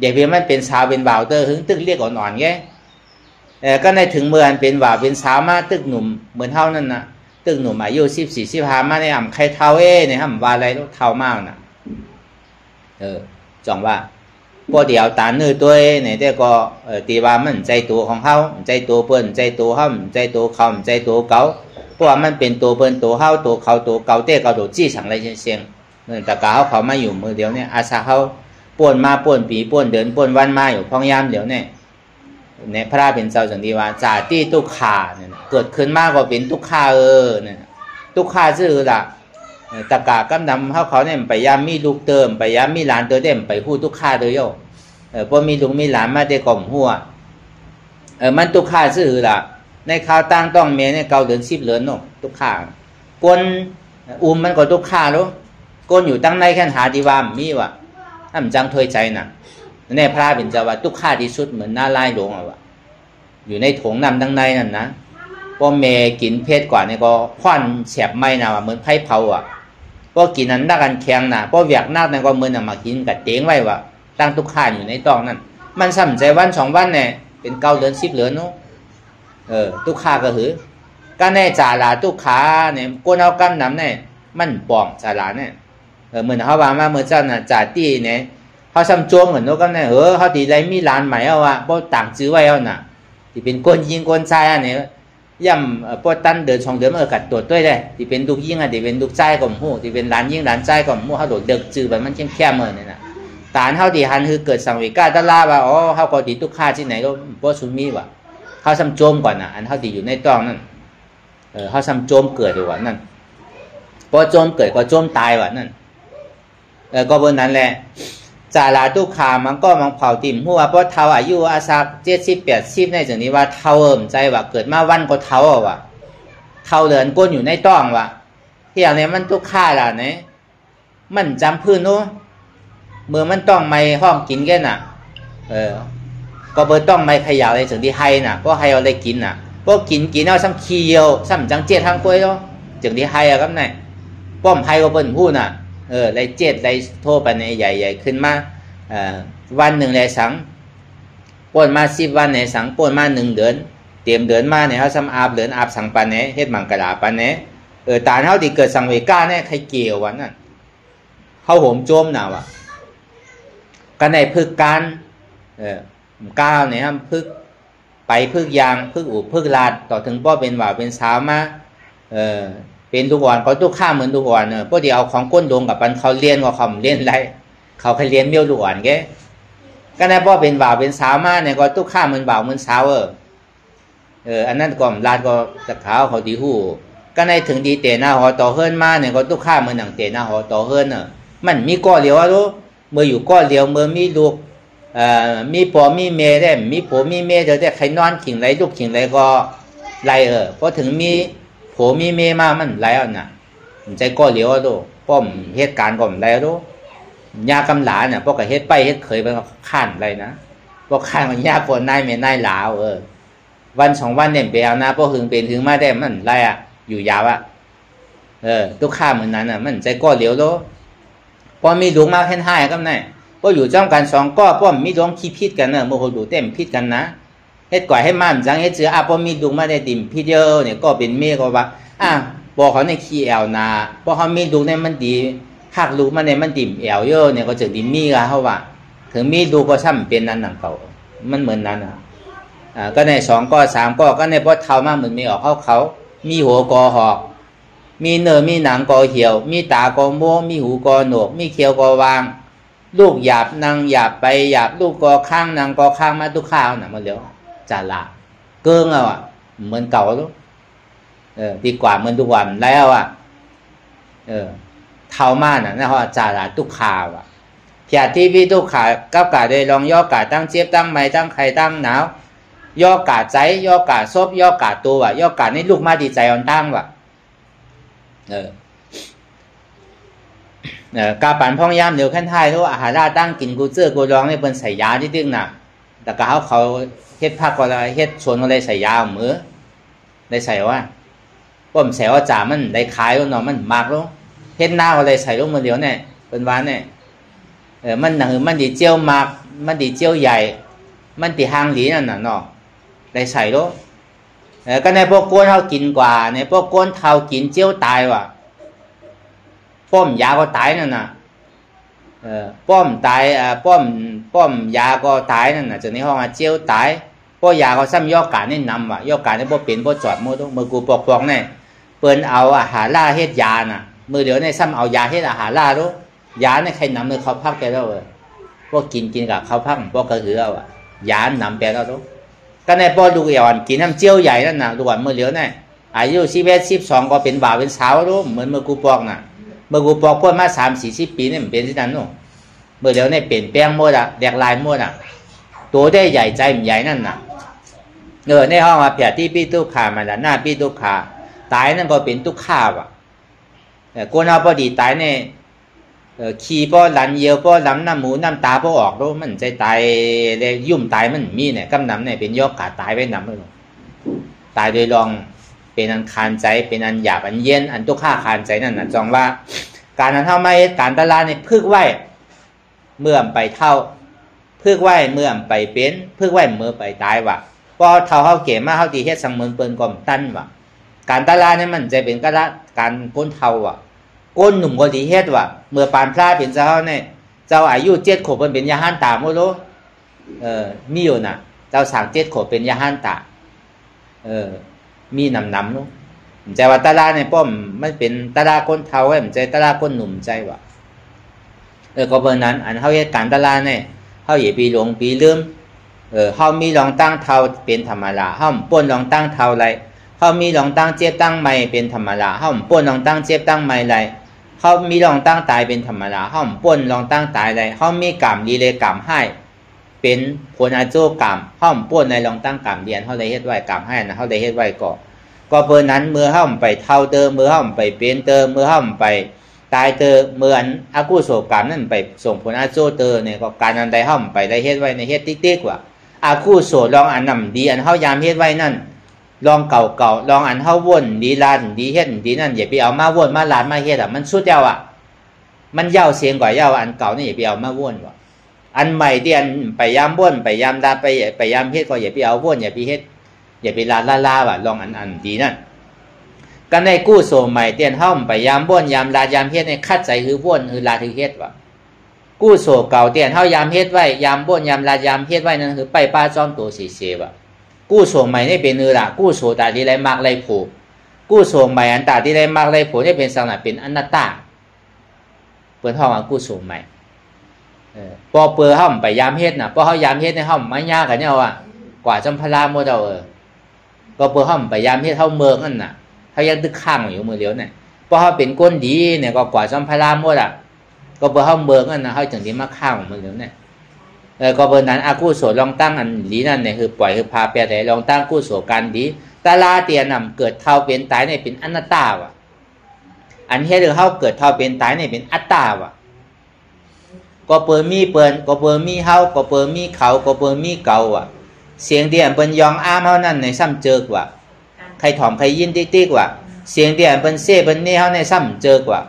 อย่าบีมันเป็นสาวเป็นบ่าวเตอร์หึงตึกเรียกอ่อนๆแกก็ในถึงเมื่ออันเป็นบ่าวเป็นสาวมาตึกหนุ่มเหมือนเท่านั้นนะตึกหนุ่มอายุ14-15มาในอ่ำใครเท่าเนี่ยฮะว่าอะไรเท่ามากนะจังว่าพอเดี๋ยวตาเนื้อตัวเนี่ยแต่ก็ตีว่ามันใจตัวของเขาใจตัวเปิ้นใจตัวเขาใจตัวเขาใจตัวเก่าเพราะว่ามันเป็นตัวเปิ้นตัวเขาตัวเขาตัวเก่าเต้เก่าตัวจี้สั่งอะไรเชียงแต่กาเขามาอยู่มือเดียวเนี่ยอาซาเขาป่วนมาป่วนปีป่วนเดินป่วนวันมาอยู่พองยามเดี๋ยวเนี่ยในพระเป็นเจ้าสันติวาจาที่ทุกขาเนี่ยเกิดขึ้นมากกว่าเป็นทุกขาเนี่ยทุกขาชื่อละตะกากำดำเขาเนี่ยไปยามมีลูกเติมไปยามมีหลานเติมไปพูดทุกขาเลยโย่พอมีลูกมีหลานมาได้กล่อมหัว มันตุกขาซื่อล่ะในข่าวตั้งต้องเมในเกาเดือน10 เดือนเนาะตุกขาก้นมันก็ตุกขาแล้วก้นอยู่ตั้งในแค่หาดีว่ามีวะถ้ามันจังถอยใจน่ะในพระเป็นเจ้าว่าตุกขาที่สุดเหมือนหน้าลายหลวงอ่ะวะอยู่ในถงน้ำตั้งในนั่นนะพอเมกินเพชรกว่านี่ก็ควันแฉบไหมนะว่าเหมือนไผ่เผาอ่ะพอกินนั้นนักกันแข็งน่ะพอเวียกนักนั่นก็เหมือนมากินกับเตียงไว้ว่ะตั้งตุกขาอยู่ในต้องนั่นมันซ้ำใจวัน2 วันเนี่ยเป็น9 เดือน10 เดือนเนาะตุกขาก็คือก็แน่จ่าลาตุกขาเนี่ยก้นเอากำน้ำเนี่ยมันป่องจ่าลาเนี่ยเหมือนเขาว่ามาเมื่อเจ้าน่ะจ่าตีเนี่ยเขาซ้ำจวงเหมือนนกก็เนี่ยเขาดีไรมีร้านใหม่เอาว่ะพอต่างซื้อไว้เอาน่ะที่เป็นก้นยิงก้นชายอันนี้ย่ำพอตั้นเดือน2 เดือนกัดตัวด้วยเลยที่เป็นลูกยิงอ่ะที่เป็นลูกใจก็มู้ที่เป็นร้านยิงร้านใจก็มู้เขาโดดเดือดจืดแบบมันแค่เหมือนนี่นะตาเขาดีหันคือเกิดสังเวชตลาว่าอ๋อเขาก็ดีตุกขาที่ไหนก็พอสุมีว่ะเขาซ้ำโจมก่อนน่ะอันเขาดีอยู่ในต้องนั่นเขาซ้ำโจมเกิดอยู่ว่ะนั่นพอโจมเกิดก็โจมตายว่ะนั่นก็บนนั้นแหละจาลาตุกขามันก็มังเผาติ่มหัวเพราะเท่าอายุอาศัก70 80ในจากนี้ว่าเท่าใจว่าเกิดมาวันก็เท่าว่ะเท่าเดินก้นอยู่ในต้องว่ะที่อย่างนี้มันตุกขาล่ะเนี่ยมันจำพื้นนู้เมื่อมันต้องไม่ห้องกินแก่น่ะก็เบอร์ต้องไม่ขยาวอะไรถึงที่ให้น่ะเพราะให้เอาอะไรกินน่ะเพราะกินเอาซ้ำขี้เยียวซ้ำจังเจี๊ยทางกล้วยเนาะถึงที่ให้อะครับเนี่ยป้อมให้ก็เปิ้นพูดน่ะไรเจี๊ยไรโทษไปในใหญ่ขึ้นมาวันหนึ่งไรสังป่นมา10 วันในสังป่นมา1 เดือนเตรียมเดือนมาเนี่ยเขาซ้ำอาบเดือนอาบสังปันเนี่ยเฮ็ดมังกรลาปันเนี่ยตาเขาที่เกิดสังเวก้าเนี่ยใครเกี่ยววันนั้นเขาโหมโจมหนาวะก็ในพึกการก้าวเนี่ยครับพึกไปพึกยางพึกอู่พึกลาดต่อถึงป้อเป็นว่าเป็นสาวมาเป็นทุกวันเขาทุกข้าเหมือนทุกวันเพราะเดี๋ยวเอาของก้นดงกับปันเขาเรียนว่าเขาเรียนไรเขาเคยเรียนเมี่ยวทุกวันแกก็ในป้อเป็นว่าเป็นสาวมาเนี่ยก็ทุกข้าเหมือนบ่าวเหมือนสาวอันนั้นก็ลาดก็จะขาวเขาดีหู้ก็ในถึงดีเตะหน้าหอต่อเฮิรนมาเนี่ยก็ทุกข้าเหมือนหนังเตะหน้าหอต่อเฮิรนมันมีก้อเดียวรู้เมื่ออยู่ก้อนเดียวเมื่อมีลูกมีผัวมีเมียได้มีผัวมีเมียเดี๋ยวได้ใครนอนขิงไรลูกขิงไรก็ไรเพราะถึงมีผัวมีเมียมามันไรอ่ะน่ะมันใจก้อนเดียวดูป้อมเหตุการณ์ก็ไรดูยากำหลาเนี่ยพวกกับเฮ็ดไปเฮ็ดเคยไปข้านไรนะพวกข้านมันยากปวดนายเมียนายหลาววัน2 วันเนี่ยไปเอานะพวกถึงมาได้มันไรอ่ะอยู่ยาวอ่ะทุกข้าเหมือนนั้นอ่ะมันใจก้อนเดียวดูพอมีดวงมาแค่5ก็ได้พออยู่จ้องกัน2ก็พอมีดวงขี้พิษกันเนอะโมโหดูเต็มพิษกันนะเฮ็ดก่อยให้มันจังเฮ็ดเสือพอมีดวงมาได้ติ่มพิษเยอะเนี่ยก็เป็นเมียก็ว่าบอกเขาในขี้แอวนาพอเขามีดวงเนี่ยมันดีหากลูกมันเนี่ยมันติ่มแอวเยอะเนี่ยก็จะดิมีกันเขาว่าถึงมีดูก็ช่ำเป็นนั้นหนังเก่ามันเหมือนนั้นก็ใน2ก็3ก็ในพอเท่ามากเหมือนมีออกเขามีหัวกอหอกมีเนื้อมีหนังกอเหี่ยวมีตากอโม่มีหูกอหนวกมีเขียวกอวางลูกหยาบนางหยาบไปหยาบลูกกอข้างนางกอข้างมาทุกข้าวน่ะมันเดี๋ยวจ่าละเกิ้งเอาเหมือนเก่าลูกดีกว่าเหมือนทุกวันแล้วเท่ามากน่ะนะเขาจ่าละทุกข้าวเพียรที่พี่ทุกขากับกาได้ลองย่อกาตั้งเจี๊ยบตั้งไม้ตั้งไข่ตั้งหนาวย่อกาใจย่อกาซบย่อกาตัวย่อกาในลูกมาดีใจอ่อนตั้งกาปั่นพ่องยามเดี๋ยวขั้นท้ายทุกอาหารตั้งกินกูเจอกูร้องในเป็นใส่ยาที่ดึงน่ะแต่ก็เขาเฮ็ดผักก็เลยเฮ็ดชวนก็เลยใส่ยามือได้ใส่ว่าป้อมแสวจ่ามันได้ขายแล้วเนาะมันมากแล้วเฮ็ดหน้าก็เลยใส่ลงมือเดียวเนี่ยเป็นวันเนี่ยมันหนังมันดีเจียวมากมันดีเจียวใหญ่มันตีหางหลีนั่นน่ะเนาะได้ใส่แล้วก็ในพวกก้นเขากินกว่าในพวกก้นเท่ากินเจียวตายว่ะป้อมยาก็ตายนั่นน่ะป้อมตายป้อมยาก็ตายนั่นน่ะจากนี้ห้องเจียวตายป้อยาก็ซ้ำย่อกานี่นำว่ะย่อกานี่ป้อเป็นป้อจอดมือต้องมือกูปอกเนี่ยเปิ้นเอาอาหารล่าเฮ็ดยาน่ะมือเดี๋ยวในซ้ำเอายาเฮ็ดอาหารล่ารู้ยาเนี่ยใครนำมือเขาพักแกแล้วพวกกินกับเขาพักพวกกระหือเอายานำแปลแล้วรู้ก็ในป้อดูเอวกินน้ำเจียวใหญ่นั่นน่ะดูวันมือเดี๋ยวเนี่ยอายุ11 12ก็เป็นบ่าวเป็นสาวรู้เหมือนมือกูปอกน่ะเมื่อกูปอกพวกมา30-40 ปีเนี่ยมันเป็นที่นั่นนู่นเมื่อเดี๋ยวเนี่ยเปลี่ยนแปลงหมดแดกลายหมดตัวได้ใหญ่ใจมันใหญ่นั่นน่ะ ในห้องมาเพียที่ปีตุขามันละหน้าปีตุขาตายนั่นก็เป็นตุข่าว่ะกูเอาพอดีตายเนี่ยขี่ป้อหลันเยียวป้อลำน้ำหมูน้ำตาป้อออกแล้วมันใจตายเลยยุ่มตายมันมีเนี่ยกำน้ำเนี่ยเป็นยอกขาตายไว้น้ำเลยตายโดยลองเป็นอันคานใจเป็นอันหยาบอันเย็นอันตุข่าคานใจนั่นนะจองว่าการนั้นเท่าไม่การตลาดเนี่ยพึกไหวเมื่อไปเท่าพึกไหวเมื่อไปเป็นพึกไหวเมื่อไปตายว่ะก็เท่าเขาเก๋มาเขาตีเฮ็ดสังเมืองเปิ้นก่อมตั้นว่ะการตลาดเนี่ยมันจะเป็นการก้นเท่าว่ะก้นหนุ่มก็ดีเฮ็ดว่ะเมื่อปานพระเป็นเจ้าเนี่ยเจ้าอายุ7 ขวบเป็นยาหันตาโมโลมีอยู่น่ะเจ้าสั่ง7 ขวบเป็นยาหันตามีนำนู้ใจว่าตลาดเนี่ยป้อมมันเป็นตลาดก้นเท่าไว้มันใจตลาดก้นหนุ่มใจว่ะก็เพราะนั้นอันเขาเฮ็ดการตลาดเนี่ยเขาอย่าปีหลงปีลืมเขามีรองตั้งเท่าเป็นธรรมดาเขาป้นรองตั้งเท่าไรเขามีรองตั้งเจ็บตั้งไม่เป็นธรรมดาเขาป้นรองตั้งเจ็บตั้งไม่ไรเขามีรองตั้งตายเป็นธรรมดาเขาป้นรองตั้งตายไรเขามีกรรมดีเลยกรรมให้เป็นผลอาโจกรรมเขาป้นในรองตั้งกรรมเรียนเขาเลยเฮ็ดไว้กรรมให้นะเขาเลยเฮ็ดไว้ก็เพราะนั้นเมื่อเขาไปเท่าเติมเมื่อเขาไปเป็นเติมเมื่อเขาไปตายเตอเมื่ออากุศลกรรมนั่นไปส่งผลอาโจเตอเนี่ยก็การอันใดห้อมไปได้เฮ็ดไว้ในเฮ็ดติ๊กๆว่าอากุศลลองอันนำดีอันเฮายามเฮ็ดไว้นั่นลองเก่าลองอันเฮาวนดีลานดีเฮ็ดดีนั่นอย่าไปเอามาวนมาลานมาเฮ็ดอ่ะมันสุดยาวอ่ะมันยาวเสียงกว่ายาวอันเก่านี่อย่าไปเอามาวนว่ะอันใหม่ที่อันไปยามวนไปยามดาไปยามเฮ็ดก็อย่าไปเอาวนอย่าไปเฮ็ดอย่าไปลาว่ะลองอันดีนั่นกันในกู้โสใหม่เตียนห้อมไปยามบ้วนยามลายามเฮ็ดในคัดใจคือบ้วนคือลาคือเฮ็ดวะกู้โสเก่าเตียนเฮายามเฮ็ดไว้ยามบ้วนยามลายามเฮ็ดไว้นั่นคือไปป้าจ้อมตัวสีเสียวะกู้โสใหม่นี่เป็นละกู้โสตาที่ไรมากไรโผกู้โสใหม่อันตาที่ไรมากไรโผนี่เป็นสังขารเป็นอนัตตาเปิดห้องกู้โสใหม่พอเปิดห้อมไปยามเฮ็ดน่ะพอเฮายามเฮ็ดในห้อมไม่ยากกันเนี่ยว่ะกว่าจำพลาโมเดลก็เปิดห้อมไปยามเฮ็ดเฮาเมืองนั่นน่ะเขายังตึกข้างอยู่มือเดียวเนี่ยเพราะเขาเป็นก้นดีเนี่ยก็กว่าจอมพลาหมดอ่ะก็เบอร์เขาเบิกนั่นนะเขาถึงที่มาข้างมือเดียวเนี่ยก็เบอร์นั้นอากู้โสลองตั้งอันดีนั่นเนี่ยคือปล่อยคือพาเปียแต่ลองตั้งกู้โสการดีตาลาเตียนำเกิดเท่าเป็นตายเนี่ยเป็นอนัตตาว่ะอันเฮ็ดหรือเขาเกิดเท่าเป็นตายเนี่ยเป็นอัตตาว่ะก็เปิดมีเปิดก็เปิดมีเฮาก็เปิดมีเขาก็เปิดมีเก่าว่ะเสียงเดียนเป็นยองอ้ามเฮานั่นในซ้ำเจอกว่าใครถ่อมใครยินติ๊กๆว่ะเสียงเดียนเป็นเซ่เป็นนี่เขาในซ้ำเจอกว่า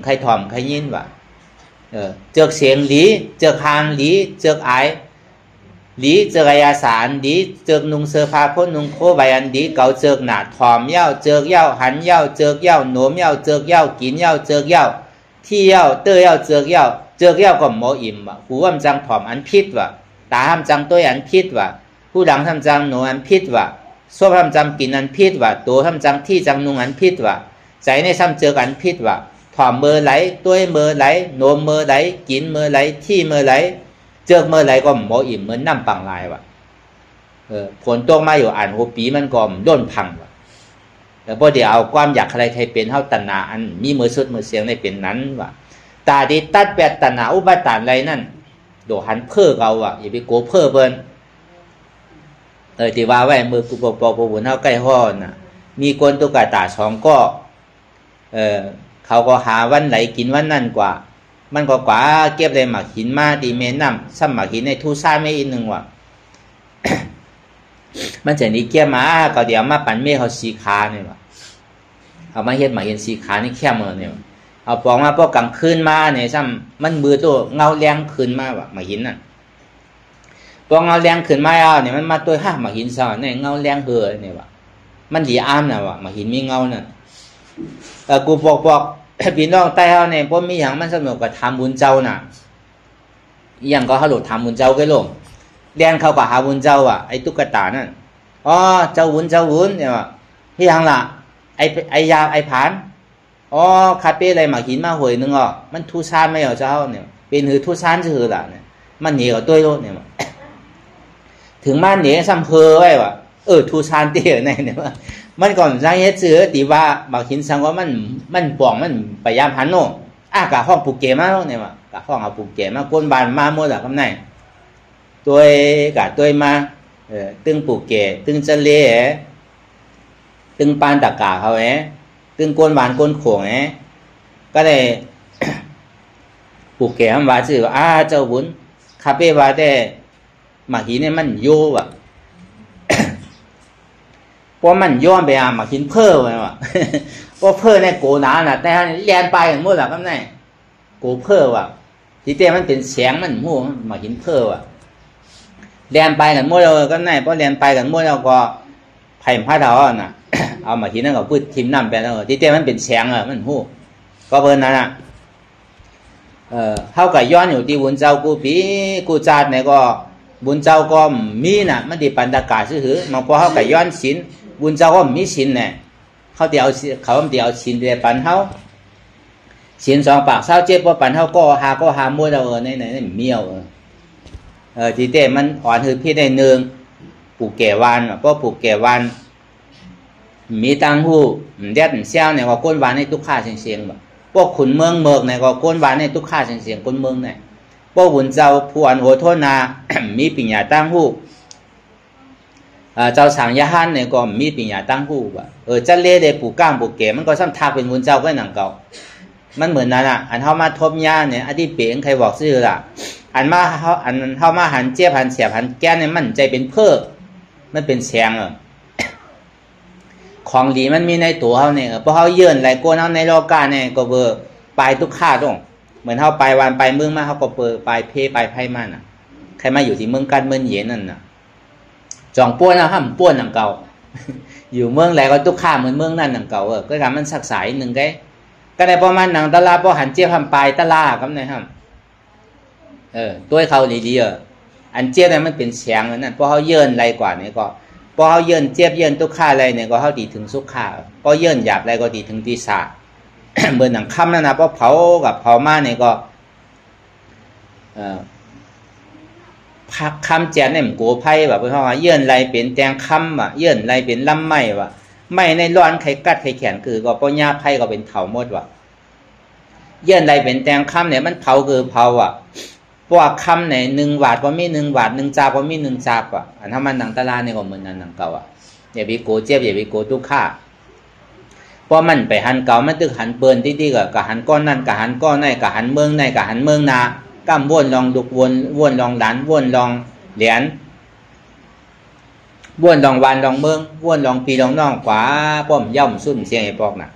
ใครถ่อมใครยินว่ะเจอกเสียงหลีเจอกหางหลีเจอกไอหลีเจอกยาสารหลีเจอกนุงเสื้อผ้าคนนุงโคใบอันดีเก่าเจอกหนาถ่อมเย้าเจอกเย้าหันเย้าเจอกเย้าโหนมเย้าเจอกเย้ากินเย้าเจอกเย้าที่เย้าเตยเย้าเจอกเย้าเจอกเย้าก็หมออิ่มว่ะหูว่ามันจังถ่อมอันพิษว่ะตาห้ามจังตัวอันพิษว่ะผู้หลังทำจังโหนอันพิษว่ะโซ่ทำจำกินอันพิษว่ะตัวทำจังที่จังนุงอันพิษว่ะใจในซ้ำเจออันพิษว่ะถ่อมเมื่อไหลตัวเมื่อไหลโนมเมื่อไหลกินเมื่อไหลที่เมื่อไหลเจอเมื่อไหลก็หมออิ่มเหมือนน้ำปังลายว่ะผลตกมาอยู่อ่านหัวปีมันก็ด้นพังว่ะแต่พอเดี๋ยวเอาความอยากอะไรใครเป็นเท่าตัณหาอันมีมือสุดมือเสียงในเป็นนั้นว่ะตาดีตัดแปดตัณหาอุปาทานอะไรนั่นโดหันเพ้อเอาว่ะอย่าไปโกเพ้อเบิ้ลที่ว่าไว้มือกูปอกบุญเท่าใกล้ห้อน่ะมีคนตุกตาสองก็เขาก็หาวันไหลกินวันนั่นกว่ามันก็กว่าเก็บเลยหมักหินมาดีเมน้ำซ้ำหมักหินในทูซ่าไม่อีกหนึ่งว่ะ มันจะนี่เกี่ยมาก็เดี๋ยวมาปั่นเมฆเขาสีขาเนี่ยว่ะเอามาเฮ็ดหมักหินสีขานี่แค่เมื่อเนี่ยเอาปองมาพวกกลางคืนมาเนี่ยซ้ำมันมือตัวเงาแรงคืนมาว่ะหมักหินน่ะพอเงาแรงขึ้นมาเนี่ยมันมาตัวห้ามาหินซ้อนเนี่ยเงาแรงเหือเนี่ยว่ะมันดีอ้ามนะว่ะมาหินมีเงาเนี่ยกูบอกพี่น้องใต้เขาเนี่ยพอมีอย่างมันสนุกกับทำบุญเจ้าน่ะอย่างก็เขาหลุดทำบุญเจ้าก็ลงแดนเขากับหาบุญเจ้าอ่ะไอ้ตุ๊กตานั่นอ๋อเจ้าวุ้นเนี่ยว่ะพี่ยังล่ะไอยาไอผานอ๋อคาเป้อะไรมาหินมาหวยนึงอ่ะมันทุชานไม่เอาเจ้าเนี่ยเป็นหือทุชานชื่อล่ะเนี่ยมันเหนียวกับตัวโลดเนี่ยถึงบ้านเหนียวซ้ำเพอไว้ว่ะทูชานเตี้ยเนี่ยว่ามันก่อนสร้างเฮ็ดซื้อตีว่าบางหินสังว่ามันป่องมันพยายามหันโน่กะห้องปูเกมาเนี่ยว่ะกะห้องเอาปูเกมาก้นบานมาหมดอ่ะคำไหนตัวกะตัวมา ตึงปูเกตึงจะเล่ตึงปานตะกาเขาตึงก้นหวานก้นโขงก็ได้ปูเกทำว่าชื่อว่าเจ้าบุญคาเป้ว่าแต่หมาหินเนี่ยมันโย่ว่ะเพราะมันย้อนไปหมาหินเพ้อไปว่ะเพราะเพ้อเนี่ยโกหนาน่ะแต่เรียนไปอย่างมั่วหลักก็ไม่โกเพ้อว่ะที่เต้มันเป็นแสงมันมั่วหมาหินเพ้อว่ะเรียนไปกันมั่วเราก็ไม่เพราะเรียนไปกันมั่วเราก็ไผ่ผ้าเท้าน่ะเอาหมาหินนั่นก็พูดทิมน้ำไปแล้วที่เต้มันเป็นแสงมันหู้ก็เพิ่นนั่นน่ะเขาก็ย้อนอยู่ที่บุญเจ้ากูปีกูจาดเนี่ยก็บุญเจ้าก็มีน่ะมันดีปันตากาซื่อๆมันพอเขาก็ย้อนศีลบุญเจ้าก็มีศีลเนี่ยเขาเดี๋ยวเขาเดี๋ยวศีลเดียปันเขาศีล2 ปากเจ็บว่าปันเขาก็หามั่วเราในเมียวที่เต้มันอ่อนหือพี่ได้หนึ่งปลูกแก่วันเพราะปลูกแก่วันมีตังหูเด็ดเซี่ยวเนี่ยก็ก้นหวานในทุกข้าเสียงแบบพวกขุนเมืองเมือกเนี่ยก็ก้นหวานในทุกข้าเสียงก้นเมืองเนี่ยพวกบุญเจ้าผู้อันโหโทนา มีปิญญาตั้งหูเจ้าสางยาฮันเนี่ยก็มีปิญญาตั้งหูแบบจะเล่ได้ปลูกก้างปลูกเก๋มันก็ซ้ำทักเป็นบุญเจ้าก็หนังเก่ามันเหมือนนั่นอ่ะอันเข้ามาทบยาเนี่ยอดีตเป๋งใครบอกซื่อล่ะอันเข้ามาหันเจี๊ยบหันเสียบหันแก้เนี่ยมันใจเป็นเพิกมันเป็นแสงของดีมันมีในตัวเขาเนี่ยเพราะเขาเยื่นไหลโกนเขาในโลกาเนี่ยก็เบอร์ปลายทุกข้าตรงเหมือนเขาไปวันไปเมืองมาเขาก็เปิดปลายเพปลายไพ่มันอ่ะใครมาอยู่ที่เมืองกันเมืองเย็นนั่นน่ะจ่องป้วนนะห้ามป้วนหนังเก่า อยู่เมืองไหนก็ทุกข้าเหมือนเมืองนั่นหนังเก่าก็ทำมันสักสายหนึ่งก็ได้ประมาณหนังตลาดพอหันเจี๊ยบทำปลายตลาดครับนะครับตัวเขาดีๆอันเจี๊ยบเนี่ยมันเป็นแสงนั่นเพราะเขาเยื่นไรกว่านี่ก็พอเขาเยื่นเจี๊ยบเยื่นทุกข้าอะไรเนี่ยก็เขาดีถึงสุขข้าพอเยื่นหยาบอะไรก็ดีถึงที่สาเมื่อหนังค่ำนั่นนะเพราะเผากับเผามาเนี่ยก็คำแจนเนี่ยมันโกไพ่แบบเพราะว่าเยื่นไรเป็นแตงคำว่ะเยื่นไรเป็นลำไม้ว่ะไม่ในร้อนไข่กัดไข่แขนคือก็ป้อหญ้าไพ่ก็เป็นเถาหมดว่ะเยื่นไรเป็นแตงคำเนี่ยมันเผาคือเผาอ่ะเพราะว่าคำเนี่ย1 บาทก็มี1 บาท1 จาบก็มี1 จาบอ่ะอันถ้ามันหนังตลาดเนี่ยก็เหมือนหนังเก่าอ่ะอย่าไปโกเจ็บอย่าไปโกทุกข้าเพราะมันไปหันเก่ามันตึกหันเปิลที่ก็หันก้อนนั่นก็หันก้อนนั่นก็หันเมืองนั่นก็หันเมืองนาก้ามวนลองดุกวนลองหลานวนลองเหรียญวนลองวันลองเมืองวนลองปีลองน้องขวาป้อมย่อมสุ่มเสียงไอ้ปอกน่ะ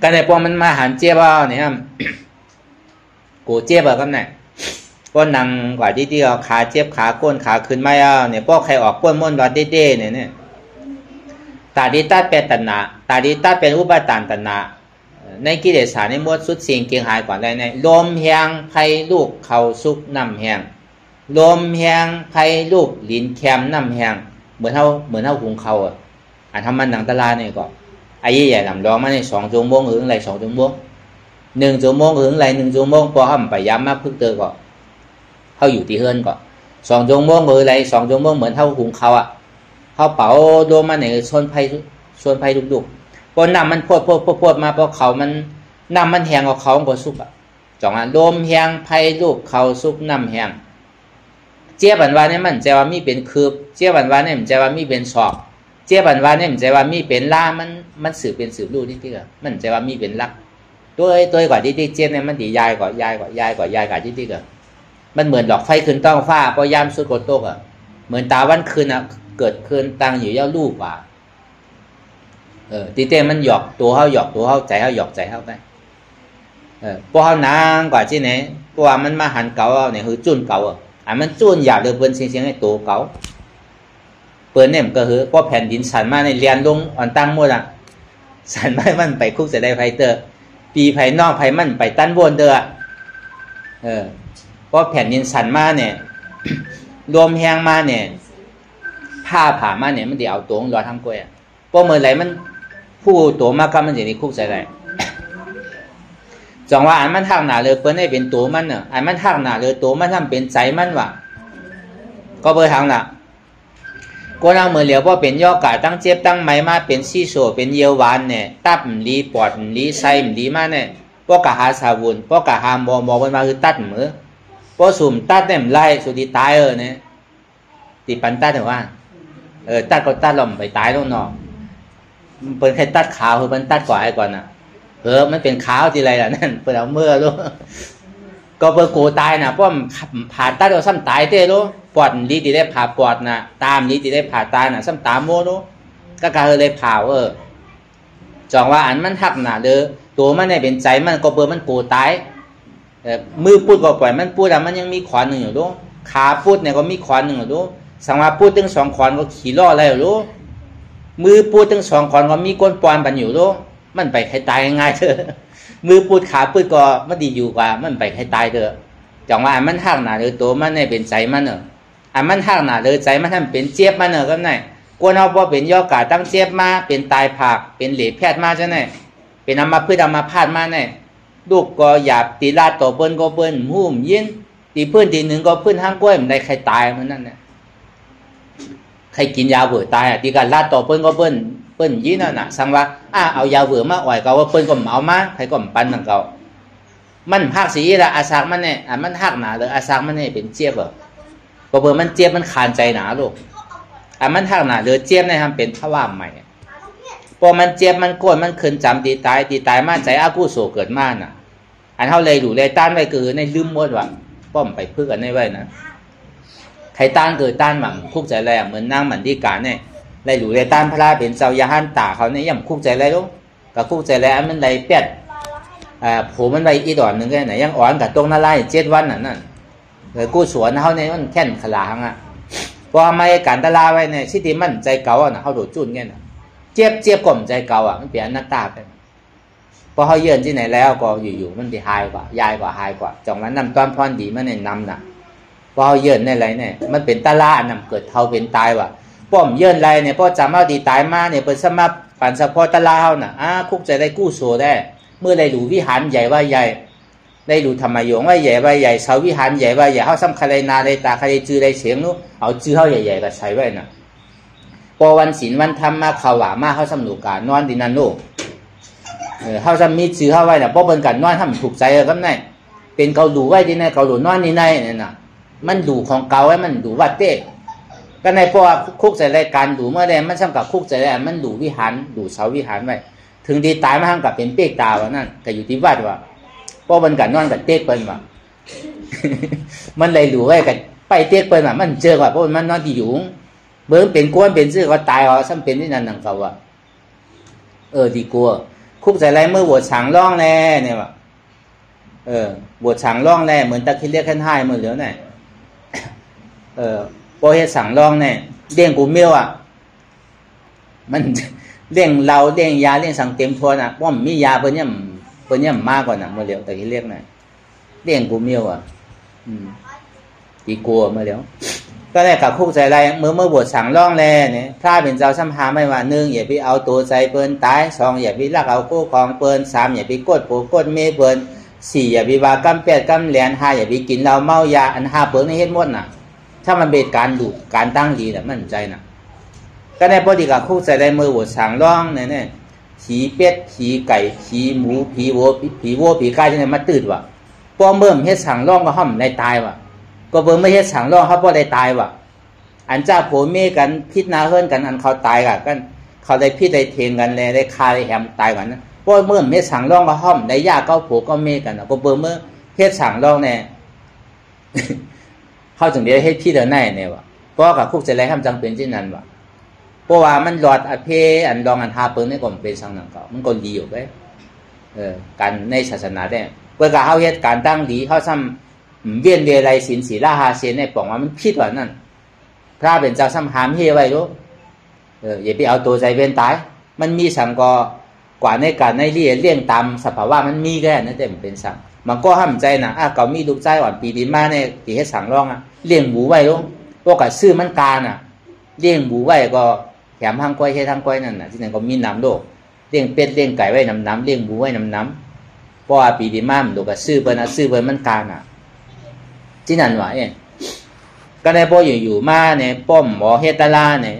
ก็ในป้อมมันมาหันเจี๊ยบเอาเนี่ยโกเจี๊ยบแบบนั้นก็นั่งกว่าที่เอาขาเจี๊ยบขาก้นขาขึ้นไม่เอาเนี่ยป้อใครออกก้นม้วนรอดเด้เนี่ยตาดีตัดเป็นตัณหาตาดีตัดเป็นอุปาทานตัณหาในกิเลสในมวดสุดสิ่งเกียงหายก่อนได้ในลมแหงไผ่ลูกเขาซุกน้ำแหงลมแหงไผ่ลูกลิ้นแคมน้ำแหงเหมือนเท่าหุงเขาอันทำมันหนังตลาเนี่ยก็ไอ้ใหญ่ลำร้องมาใน2 ชั่วโมงหรืออะไร2 ชั่วโมง1 ชั่วโมงหรืออะไร1 ชั่วโมงพอห้ามไปย้ำมาพึ่งเตอก็เขาอยู่ที่เฮือนก็2 ชั่วโมงหรืออะไร2 ชั่วโมงเหมือนเท่าหุงเขาเขาเป่าโดมาในชนไผ่ดุกพอน้ำมันพดมาพอเขามันน้ำมันแห้งกับเขาก็สุกจ่องลมแห้งไผ่ลูกเขาสุกน้ำแห้งเจี๊ยบันวาเนี่ยมันใจว่ามีเป็นคืบเจี๊ยบันวาเนี่ยมันใจว่ามีเป็นศอกเจี๊ยบันวาเนี่ยมันใจว่ามีเป็นล่ามันสืบเป็นสืบลูกที่มันใจว่ามีเป็นลักตัวกว่าที่เจี๊ยบเนี่ยมันตียายกว่าที่มันเหมือนดอกไฟขึ้นต้องฟ้าพอยามสุดโกโตกเหมือนตาวันคืนเกิดคืนตั้งอยู่ย่าลูกว่าตีเต้มันหยอกตัวเขาใจเขาหยอกใจเขาไปพอเขานางกว่าที่ไหนเพราะว่ามันมาหันเก่าเนี่ยคือจุนเก่ามันจุนหยาบเลยเปิ้นเสียงให้ตัวเก่าเปิ้นเนี่ยมันก็คือพอแผ่นดินสั่นมาในเรียนลงอ่อนตั้งหมดสั่นไม่มันไปคุกจะได้ไฟเตอร์ปีไผ่นอกไผ่มันไปตั้นวนเด้อพอแผ่นดินสั่นมาเนี่ยรวมแหงมาเนี่ยผ้าผ่ามาเนี่ยมันจะเอาตัวรอทำกล้วยเพราะเมื่อไหร่มันผู้ตัวมากก็มันจะในคุกใส่ไรจังว่าอันมันทักหนาเลยเปิ้นให้เป็นตัวมันเนอะอันมันทักหนาเลยตัวมันทำเป็นใจมันว่ะก็เบอร์ทางน่ะก็นั่งเมื่อเหลียวว่าเป็นย่อกาตั้งเจ็บตั้งไม้มาเป็นซีโซเป็นเยวานเนี่ยตับลีปอดลีไส้ลีมาเนี่ยพวกกะหาสาวุนพวกกะหามอมันมาคือตัดมือพวกสุ่มตัดเนี่ยไล่สุดที่ตายเนี่ย ตีปันตัดถึงว่าตัดก็ตัดลมไปตายแล้วเนาะเป็นใครตัดขาวคือมันตัดก่อนไอ้ก่อนน่ะมันเป็นขาวทีไรล่ะนั่นเปิดเอาเมื่อรู้ก็เปิดโกตายน่ะเพราะผ่าตัดเราซ้ำตายเต้รู้ปอดนี้ตีได้ผ่าปอดน่ะตามนี้ตีได้ผ่าตาน่ะซ้ำตามโมรู้ก็การเลยผ่าจองว่าอันมันหักน่ะเด้อตัวมันเนี่ยเป็นใจมันก็เปิดมันโกตายมือพูดก็ปล่อยมันพูดแต่มันยังมีขวานหนึ่งอยู่รู้ขาพูดเนี่ยก็มีขวานหนึ่งอยู่รู้สังว่าพูดถึง2ขวานก็ขี่ล้ออะไรอยู่รู้มือพูดถึง2ขวานก็มีก้นปอนบันอยู่รู้มันไปใครตายง่ายเถอะมือพูดขาพูดก็มันดีอยู่กว่ามันไปใครตายเถอะจังว่ามันหักหนาเลยตัวมันเนี่ยเป็นใจมันมันหักหนาเลยใจมันทำเป็นเจี๊ยบมันก็ไหนกวนเอาพอเป็นย่อกาตั้งเจี๊ยบมาเป็นตายผักเป็นเหลวแพทย์มาใช่ไหมเป็นอามาพืชอามาพาดมาเนี่ยลูกก็หยาบตีลาต่อเปิ้นก็เปิ้นหุ่มยินตีเพื่อนตีหนึ่งก็เพื่อนห้างกล้วยมันได้ใครตายมันนั่นเนี่ยใครกินยาเบื่อตายตีกันลาต่อเปิ้นก็เปิ้นยินน่ะสังว่าเอายาเบื่อมาอ่อยเขาว่าเปิ้นก็เอามาใครก็ปันทางเขามันภาคสีละอาซากมันเนี่ยมันหักหนาเลยอาซากมันเนี่ยเป็นเจี๊ยบก็เบื่อมันเจี๊ยบมันขานใจหนาลูกมันหักหนาเลยเจี๊ยบเนี่ยทำเป็นทว่าใหม่พอมันเจี๊ยบมันโกรธมันคืนจำตีตายมาใจอากูโศเกิดมาน่ะอันเท่าเลยหลูเลยต้านไว้คือในลืมหมดว่าป้อมไปพึ่งกันได้ไว้นะใครต้านเกิดต้านหมั่งคุกใจแรงเหมือนนางหมันดีการเนี่ยเลยหลูเลยต้านพระเป็นเจ้ายาหันตาเขาเนี่ยย่ำคุกใจแรงลูกกับคุกใจแรงมันเลยเปียดผมมันไปอีดอนหนึ่งแค่ไหนยังอ่อนกับตรงนั้นไล่7 วันนั่นเลยกู้สวนเขาเนี่ยมันแค่นขลางพอมาการตลาไว้เนี่ยชิติมันใจเก่าเขาโดดจุนเงี้ยเจี๊ยบกล่อมใจเก่ามันเปลี่ยนหน้าตาไปพอเขาเยื่อที่ไหนแล้วก็อยู่ๆมันไปหายกว่ายายกว่าหายกว่าจังนั้นนำต้อนพรดีมันเนี่ยนำน่ะพอเขาเยื่อในไรเนี่ยมันเป็นตาล่านำเกิดเท่าเป็นตายว่ะป้อมเยื่อไรเนี่ยพอจำเอาดีตายมาเนี่ยเป็นสมัครปั่นสะพอตาล่าเขาน่ะคุกใจได้กู้โซได้เมื่อได้ดูวิหารใหญ่ว่าใหญ่ได้ดูธรรมโยงว่าใหญ่ว่าใหญ่เสาวิหารใหญ่ว่าใหญ่เขาซ้ำใครนาได้ตาใครจื้อได้เสียงนู้เอาจื้อเขาใหญ่ๆก็ใช้ไว้น่ะพอวันศีลวันธรรมมาข่าวหวามาเขาสำนุกการนอนดินันโลเขาจะมีชื่อเขาไว้น่ะเพราะเป็นการนอนทำถูกใจกันไงเป็นเกาดูไว้ที่ไหนเกาดูนอนนี่ไหนเนี่ยน่ะมันดูของเก่าไว้มันดูวัดเต้ก็ในพวกคุกใจรายการดูเมื่อใดมันซ้ำกับคุกใจรายมันดูวิหารดูเสาวิหารไว้ถึงดีตายมาทำกับเป็นเป๊กตาวะนั่นก็อยู่ที่วัดว่ะเพราะเป็นการนอนกับเต้เปิ้ลว่ะ มันเลยดูไว้กับไปเต้เปิ้ลว่ะมันเจอว่าเพราะมันนอนที่อยู่เบิ้งเป็นก้วนเป็นซื่อก็ตายอ๋อซ้ำเป็นที่นั่นนั่งเขาว่ะดีกลัวคุกใจไรเมื่อบวชฉางร่องแน่เนี่ยว่ะบวชฉางร่องแน่เหมือนตะคิเรียกขั้นห้าเหมือนเหลือเนี่ยพอเฮ็ดฉางร่องเนี่ยเลี้ยงกูเมียวมันเลี้ยงเราเลี้ยงยาเลี้ยงสังเต็มทวนป้อมมียาเพิ่นเนี่ยมากกว่าน่ะเมื่อเหลียวตะคิเรียกเนี่ยเลี้ยงกูเมียวดีกลัวเมื่อเหลียวก็ได้กับคุกใจไรเมื่อบวชฉางร่องแน่เนี่ยถ้าเป็นเจ้าซ้ำหาไม่ว่า1อย่าไปเอาตัวใจเปิ้นตาย2อย่าไปลักเอาคู่ของเปิ้น3อย่าไปกดโผกดเมเปิ้น4อย่าไปว่ากำ8กำแหลน5อย่าไปกินเหล้าเมายาอัน5เปิ้นนี่เฮ็ดหมดน่ะถ้ามันเป็นการดุการตั้งดีน่ะมั่นใจน่ะก็ได้พอดีกับคุกใจไรเมื่อบวชฉางร่องเนี่ยผีเป็ดผีไก่ผีหมูผีวัวผีไก่ที่ไหนมาตื่นว่ะพอเมื่อเฮ็ดฉางร่องก็ห่อมได้ตายว่ะก็เบิ่งไม่เฮ็ดฉางร่องเขาบ่ได้ตายว่ะอันเจ้าโผเมกันพิษนาเฮิรนกันอันเขาตายกันเขาได้พิษได้เทงกันเลยได้คาได้แหมตายกันนะเพราะเมื่อเฮ็ดฉางร่องก็ห่อมได้ยาเก้าโผก็เมกันก็เบิ่งเมื่อเฮ็ดฉางร่องเนี่ย เขาถึงได้ให้พี่เดินได้เนี่ยว่ะเพราะกับคุกใจไรทำจังเป็นที่นั้นว่ะเพราะว่ามันหลอดอเพอันดองอันหาเปิ้นนี่ก็เป็นสังนังเก่ามันก็ดีอยู่ไปการในศาสนาเนี่ยเพื่อการเขาเฮ็ดการตั้งดีเขาซ้ำเวียนเวไรศีลศีลาหาเสียในป่องว่ามันผิดว่านั่นพระเป็นเจ้าซ้ำหามเฮไว้รู้อย่าไปเอาตัวใจเป็นตายมันมีสังกว่าในการในเลี้ยงตามสภาวะมันมีแค่นั้นแต่มันเป็นสังมันก็ห้ามใจนะเขามีลูกใจอ่อนปีดีมาเนี่ยที่ให้สั่งร้องเลี้ยงหมูไว้รู้พวกกับซื้อมันการเลี้ยงหมูไว้ก็แถมทางก้อยให้ทางก้อยนั่นที่นั่นก็มีน้ำโลกเลี้ยงเป็ดเลี้ยงไก่ไว้น้ำเลี้ยงหมูไว้น้ำเพราะว่าปีดีมามันดูกับซื้อเปิ้นมันการที่นั่นว่าก็ได้พออยู่มาเนี่ยป้อมหมอเฮตลาเนี่ย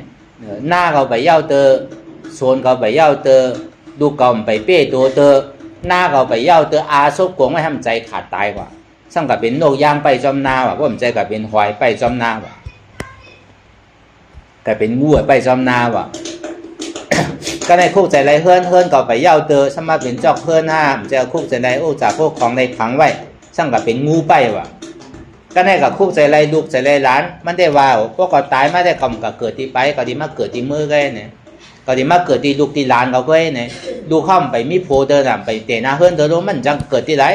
หน้าเขาไปเย้าเตอโซนเขาไปเย้าเตอดูเก่าไปเป้ตัวเตอหน้าเขาไปเย้าเตออาซบกวงไม่ทำใจขาดตายกว่าสั่งกับเป็นโนกย่างไปจอมนาว่ะว่าผมใจกับเป็นหอยไปจอมนาว่ะ ก็เป็นงูไปจอมนาวะก็ในคุกใจไรเฮิรนก็ไปเย่าเตอสมาเป็นจอกเฮิรนห้ามจะคุกใจไรโอ้จากพวกของในผังไว้สั่งกับเป็นงูไปวะก็ในกับคุกใจไรลูกใจไรหลานมันได้ว่าพวกก็ตายไม่ได้คำกับเกิดที่ไปก็ดีมาเกิดที่มือไงเนี่ยก็ดีมาเกิดที่ลูกที่หลานเขาไว้เนี่ยดูข้ามไปมีโพเดินไปเตะหน้าเฮิรนเดินลงมันจังเกิดที่ไร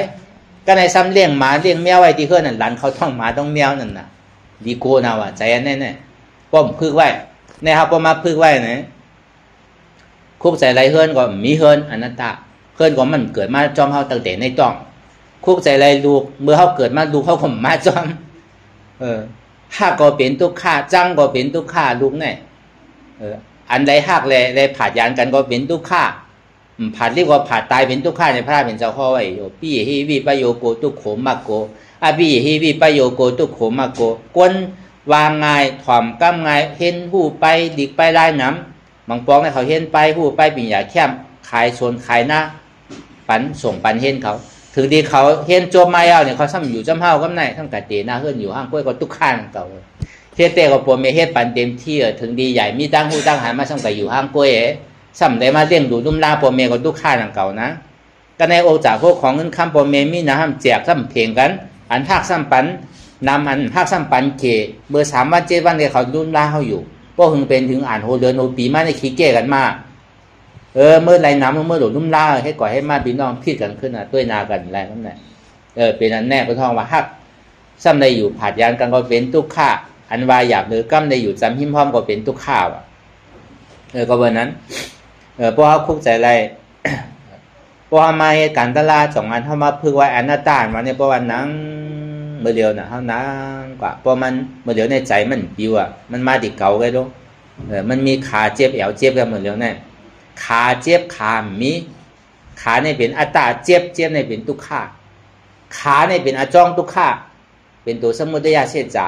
ก็ในซ้ำเลี้ยงหมาเลี้ยงแมวไว้ที่เฮิรนนั่นหลานเขาต้องหมาต้องแมวนั่นน่ะดีโก้นะวะใจแน่แน่ป้อมพึกไว้เนี่ยครับป้อมมาพึกไว้เนี่ยคุกใจไรเฮิรนก็มีเฮิรนอนัตตาเฮิรนก็มันเกิดมาจอมเขาตั้งแต่ในต้องคุกใจไรลูกเมื่อเขาเกิดมาลูกเขาข่มมาจอมหักก็เป็นทุกข์จังก็เป็นทุกข์ลูกเนี่ยอันใดหักเลยผ่าดยานกันก็เป็นทุกข์ผ่าเรียกว่าผ่าตายเป็นทุกข์ในพระเป็นเจ้าข้อไว้โยปี้ฮิวิปโยโกทุกโขมากโกอาปี้ฮิวิปโยโกทุกโขมากโกกวนวางไงถ่อมก้ำไงเห็นหูไปดิกไปไล่น้ำบางปองเนี่ยเขาเห็นไปหูไปปิ่งยาแค้มขายชนขายหน้าปันส่งปันเห็นเขาถึงดีเขาเห็นโจมมาเอาเนี่ยเขาซ้ำอยู่จำเฮาก็ไม่ทั้งกะเตหน้าเฮือนอยู่ห้างกล้วยก็ทุกข้างเก่าเทเตก็ปวดเมเฮ็ดปันเต็มที่ถึงดีใหญ่มีตั้งหูตั้งหันมาซ้ำกะอยู่ห้างกล้วยซ้ำได้มาเลี้ยงดูนุ่มลาปวดเมก็ทุกข้างเก่านะก็ในโอจากพวกของเงินคำปวดเมมีนะห้ามแจกซ้ำเพลงกันอันภาคซ้ำปันนำอันภาคซ้ำปันเกเบอร์3 วัน 7 วันเนี่ยเขานุ่มลาเขาอยู่พวกหึงเป็นถึงอ่านโหเดือนโหปีมาในขี้เก้กันมากเมื่อไรน้ำเมื่อหลุดนุ่มล่าให้ก่อให้มาพี่น้องพิดกันขึ้นนะด้วยนากันอะไรนั่นแหละเป็นอันแน่พระทองว่าฮักซ้ำได้อยู่ผาดยานกันก็เป็นทุกข้าอันวายหยาบหรือกั้มได้อยู่จำหิ้มพร้อมก็เป็นทุกข้าวก็เบอร์นั้นพวกเขาคุกใจอะไรพวกมาเหตุการณ์ตลาด2 อันเข้ามาพึกไว้อนัตตามาในประวันนั้นเมื่อเดียวนะเขานั่งกว่าเพราะมันเมื่อเดียวในใจมันปิวมันมาติดเก่าไงลูกมันมีขาเจ็บแอวเจ็บกันเมื่อเดียวเนี่ยขาเจ็บขามีขาในเป็นอัตตาเจ็บในเป็นทุกขาขาในเป็นอจองทุกขาเป็นตัวสมุทัยเสจา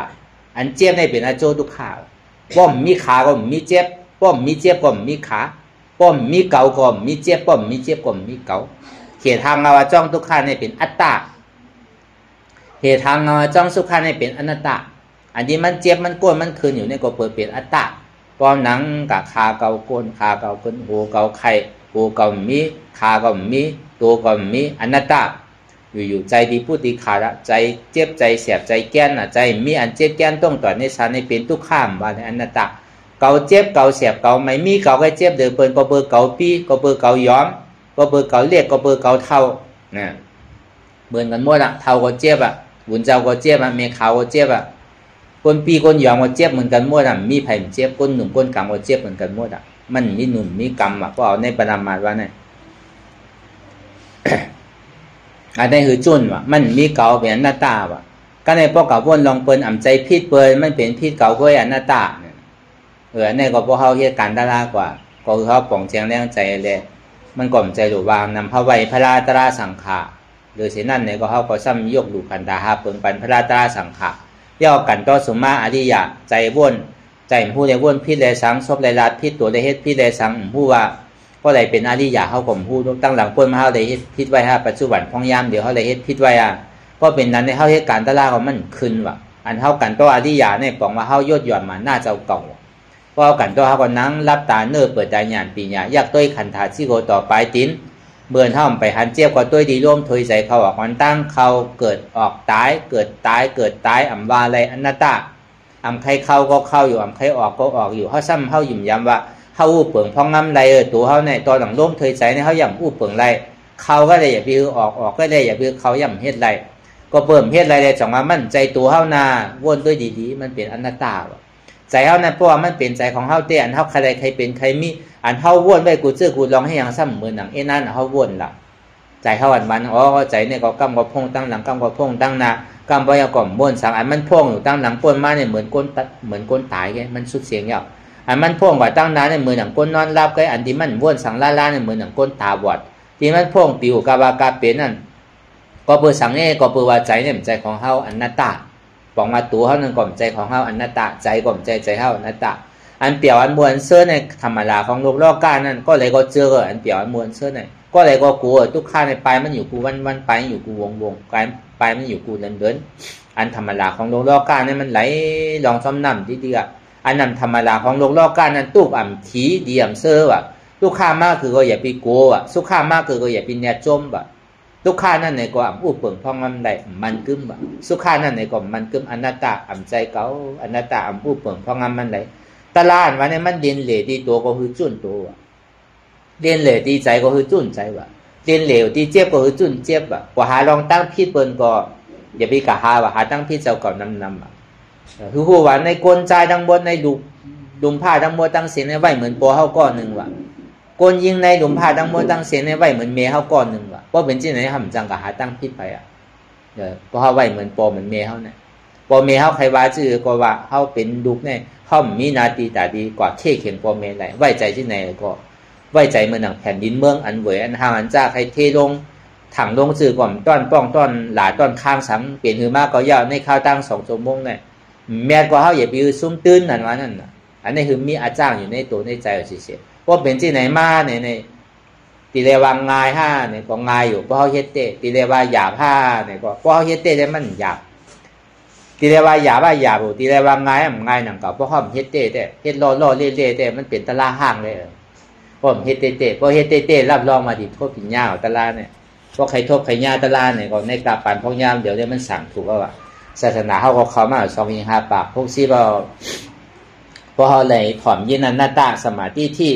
อันเจ็บในเป็นอโจทุกขาป้อมมีขาก็มีเจ็บป้อมมีเจ็บก็มีขาป้อมมีเก่าก็มีเจ็บป้อมมีเจ็บก็มีเก่าเหตุทางเราจ้องทุกขาในเป็นอัตตาเหตุทางเราจ้องสุขาในเป็นอนัตตาอันนี้มันเจ็บมันก้นมันคืนอยู่ในก็เปิดเป็นอัตตาป้อมหนังกับขาเก่าก้นขาเก่าก้นหูเก่าไข่หูเก่ามีขาเก่ามีตัวเก่ามีอนัตตาอยู่ใจดีผู้ตีขาละใจเจ็บใจเสียบใจแก้นใจมีอันเจ็บแก้นต้องต่อในสารในเป็นทุกข้ามว่าในอนัตตาเก่าเจ็บเก่าเสียบเก่าไม่มีเก่าก็เจ็บเดือเปินก็เบอร์เก่าปีก็เบอร์เก่าย้อมก็เบอร์เก่าเรียกก็เบอร์เก่าเท่าเนี่ยเบิ่นกันหมดเท่าก็เจ็บบุญเจ้าก็เจ็บเมฆาวก็เจ็บคนปีคนหยองก็เจ็บเหมือนกันหมดมีไผ่เจ็บคนหนุ่มคนกลางก็เจ็บเหมือนกันหมดมันมีหนุ่มมีกรรมก็เอาในปรามาสว่าเนี่ยอันนี้คือจุนว่ะมันมีเก่าเป็นอนัตตาว่ะก็ในพวกเก่าวนลองเปิ้นอ่ำใจพิษเปิ้นมันเป็นพิษเก่าก็อนัตตาเนี่ยในก็พวกเขาเหตุการณ์ดารากว่าก็คือเขาป่องเชียงแรงใจเลยมันก่อมใจหรือวางนำพระไว้พระราตราสังขะโดยเช่นนั้นเนี่ยก็เขาก็ซ้ำยกดูขันตาหาเปิงปันพระราตราสังขะย่อกันต่อสมมาอริยะใจวนใจผู้ใดวนพิษเลยสังซบเลยลาดพิษตัวได้เฮ็ดพิษเลยสังผู้ว่าก็เลยเป็นอริยะเขาผมพูดตั้งหลังพ้นมาเขาเลยเฮ็ดพิษไว้ปัจจุบันพองยามเดี๋ยวเขาเลยเฮ็ดพิษไว้ก็เป็นนั้นในเขาเหตุการณ์ตะลาเขามันขึ้นว่ะอันเขากันต่ออริยะเนี่ยบอกว่าเขายดหย่อนมาหน้าเจ้าเก่าก็กันต่อเขาก็นั่งรับตาเนื้อเปิดใจหยานปีญาอยากต้วยขันธาชิโกต่อไปติ้นเบื่อเท่าไปหันเจี๊ยบก็ต้วยดีร่วมถอยใจเขาออกมันตั้งเขาเกิดออกตายเกิดตายอ่ำวาอะไรอนัตตาอ่ำใครเข้าก็เข้าอยู่อ่ำใครออกก็ออกอยู่เขาซ้ำเขาหยิ่มย้ำว่าเขาอู้เปิงพองน้ำไรตัวเขาในตอนหลังร่วมถอยใจในเขาย่ำอู้เปิงไรเขาก็เลยอย่าไปออกก็เลยอย่าไปเขาย่ำเฮ็ดไรก็เปิ่มเฮ็ดไรเลยจังว่ามั่นใจตัวเขานาวนด้วยดีๆมันเป็นอนัตตาใจเขานั่นเพราะว่ามันเป็นใจของเขาเตี้ยอันเขาใครเป็นใครมีอันเขาวนไว้กูเจอกูลองให้ยังซ้ำเหมือนหนังนั่นเขาวนละใจเขาอันมันใจเนี่ยก็กำก็พงตั้งหลังกำก็พงตั้งหน้ากำบ่อยก่อมวนสังอันมันพงอยู่ตั้งหลังปนมาเนี่ยเหมือนก้นตายไงมันสุดเสียงเงาอันมันพงกว่าตั้งนานเนี่ยเหมือนหนังก้นนอนรับไงอันที่มันวนสังล่าเนี่ยเหมือนหนังก้นตาบอดที่มันพงปิวกาบากาเป็นนั่นก็เปิดสังเนี่ยก็เปิดว่าใจเนี่ยใจของเขาอนัตตาบอกมาตัวเขาหนึ่งก่อมใจของเขาอนัตตาใจก่อมใจเขาอนัตตาอันเปี่ยวอันมวลเสื้อในธรรมดาของโลกรอบก้านั่นก็เลยก็เจออันเปี่ยวอันมวลเสื้อในก็เลยก็กลัวทุกข้าในปลายมันอยู่กูวันปลายอยู่กูวงปลายมันอยู่กูเดินอันธรรมดาของโลกรอบก้านี่มันไหลลองซ้ำน้ำทีเดียว อันนั้นธรรมดาของโลกโลกการนั้นตู้อ่ำทีเดียมเซอร์ว่ะลูกค้ามากคือก็อย่าไปโกว่ะสุขามากคือก็อย่าไปเนี่ยจมว่ะลูกค้านั่นในก็อ่ำอุปเปิงพองมันได้มันกึมว่ะสุขานั่นในก็มันกึมอนัตตาอ่ำใจเก่าอนัตตาอ่ำอุปเปิงพองมันได้ตลาดวันนี้มันเด่นเหล่ที่ตัวก็คือจุ่นตัวว่ะเด่นเหล่ที่ใจก็คือจุ่นใจว่ะเด่นเหลวที่เจ็บก็คือจุ่นเจ็บว่ะกว่าหาลองตั้งพิษเปิ้นก็อย่าไปกะหาว่าหาตั้งพิษเจ้าก่อนนำอ่ะคือหัวว่าในกลใจทั้งหมดในดุมผ้าทั้งหมดตั้งเสียในไว้เหมือนปอเฮาก้อนหนึ่งว่ะกลยิงในดุมผ้าทั้งหมดตั้งเสียในไว้เหมือนเมเฮาก้อนหนึ่งว่ะเพราะเป็นที่ไหนทำจังกะหาตั้งพิษไปอ่ะเพราะเฮาไว้เหมือนปอเหมือนเมเฮาเนี่ยปอเมเฮาใครว่าชื่อก็ว่าเฮาเป็นดุกเนี่ยเฮามีนาตีตาดีกว่าเท่เข็งปอเมไหลไว้ใจที่ไหนก็ไว้ใจเมืองหนังแผ่นดินเมืองอันเหวยอันห่างอันจ้าใครเทลงถังลงสื่อก่อนต้อนป้องต้อนหลาต้อนข้างสังเปลี่ยนหือมากก็ยาวในข้าวตั้ง2 ชั่วโมงเนี่ยแม้กว่าเขาอย่าไปซุ่มตื้นนั่นวะนั่นอันนี้คือมีอาจารย์อยู่ในตัวในใจเฉยๆเพราะเป็นที่ไหนมาเนี่ยในตีเลวางงายห้าเนี่ยก็งายอยู่เพราะเขาเฮ็ดเตะตีเลวาหยาบห้าเนี่ยก็เพราะเขาเฮ็ดเตะได้มันหยาบตีเลวาหยาบว่าหยาบตีเลวางงายมันงายหนังเก่าเพราะเขาเฮ็ดเตะแต่เฮ็ดล่อเล่แต่มันเป็นตะลาห้างเลยเพราะเฮ็ดเตะเพราะเฮ็ดเตะรับรองมาดิโทษผิดหญ้าตะลาเนี่ยเพราะใครโทษใครหญ้าตะลาเนี่ยก็ในกาปันพองยามเดี๋ยวเนี่ยมันสั่งถูกแล้วว่าศาสนาเขามา2-5 ปากพวกซีเราเพราะเขาเลยถ่อมยินนาตาสมาธิที่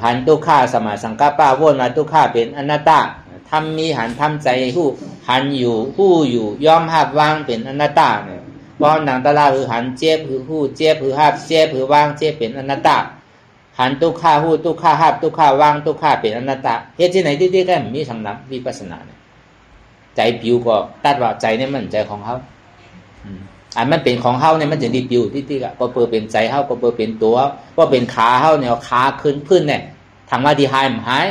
หันตุข่าสมาสังกัปปะวนมาตุข่าเป็นอนัตตาทำมีหันทำใจหู้หันอยู่หู้อยู่ย่อมหับวางเป็นอนัตตาเนี่ยเพราะหนังตะลาคือหันเจ็บคือหู้เจ็บคือหับเจ็บคือวางเจ็บเป็นอนัตตาหันตุข่าหู้ตุข่าหับตุข่าวางตุข่าเป็นอนัตตาเหตุที่ไหนที่ก็มีสำนักวิปัสสนาเนี่ยใจปิวก็ตัดว่าใจเนี่ยมันใจของเขาอันมันเป็นของเขาเนี่ยมันจะดีปิวที่ก็เปิดเป็นใจเขาก็เปิดเป็นตัวว่าเป็นขาเขาเนี่ยขาขึ้นพื้นเนี่ยทางว่าดีหายมันหาย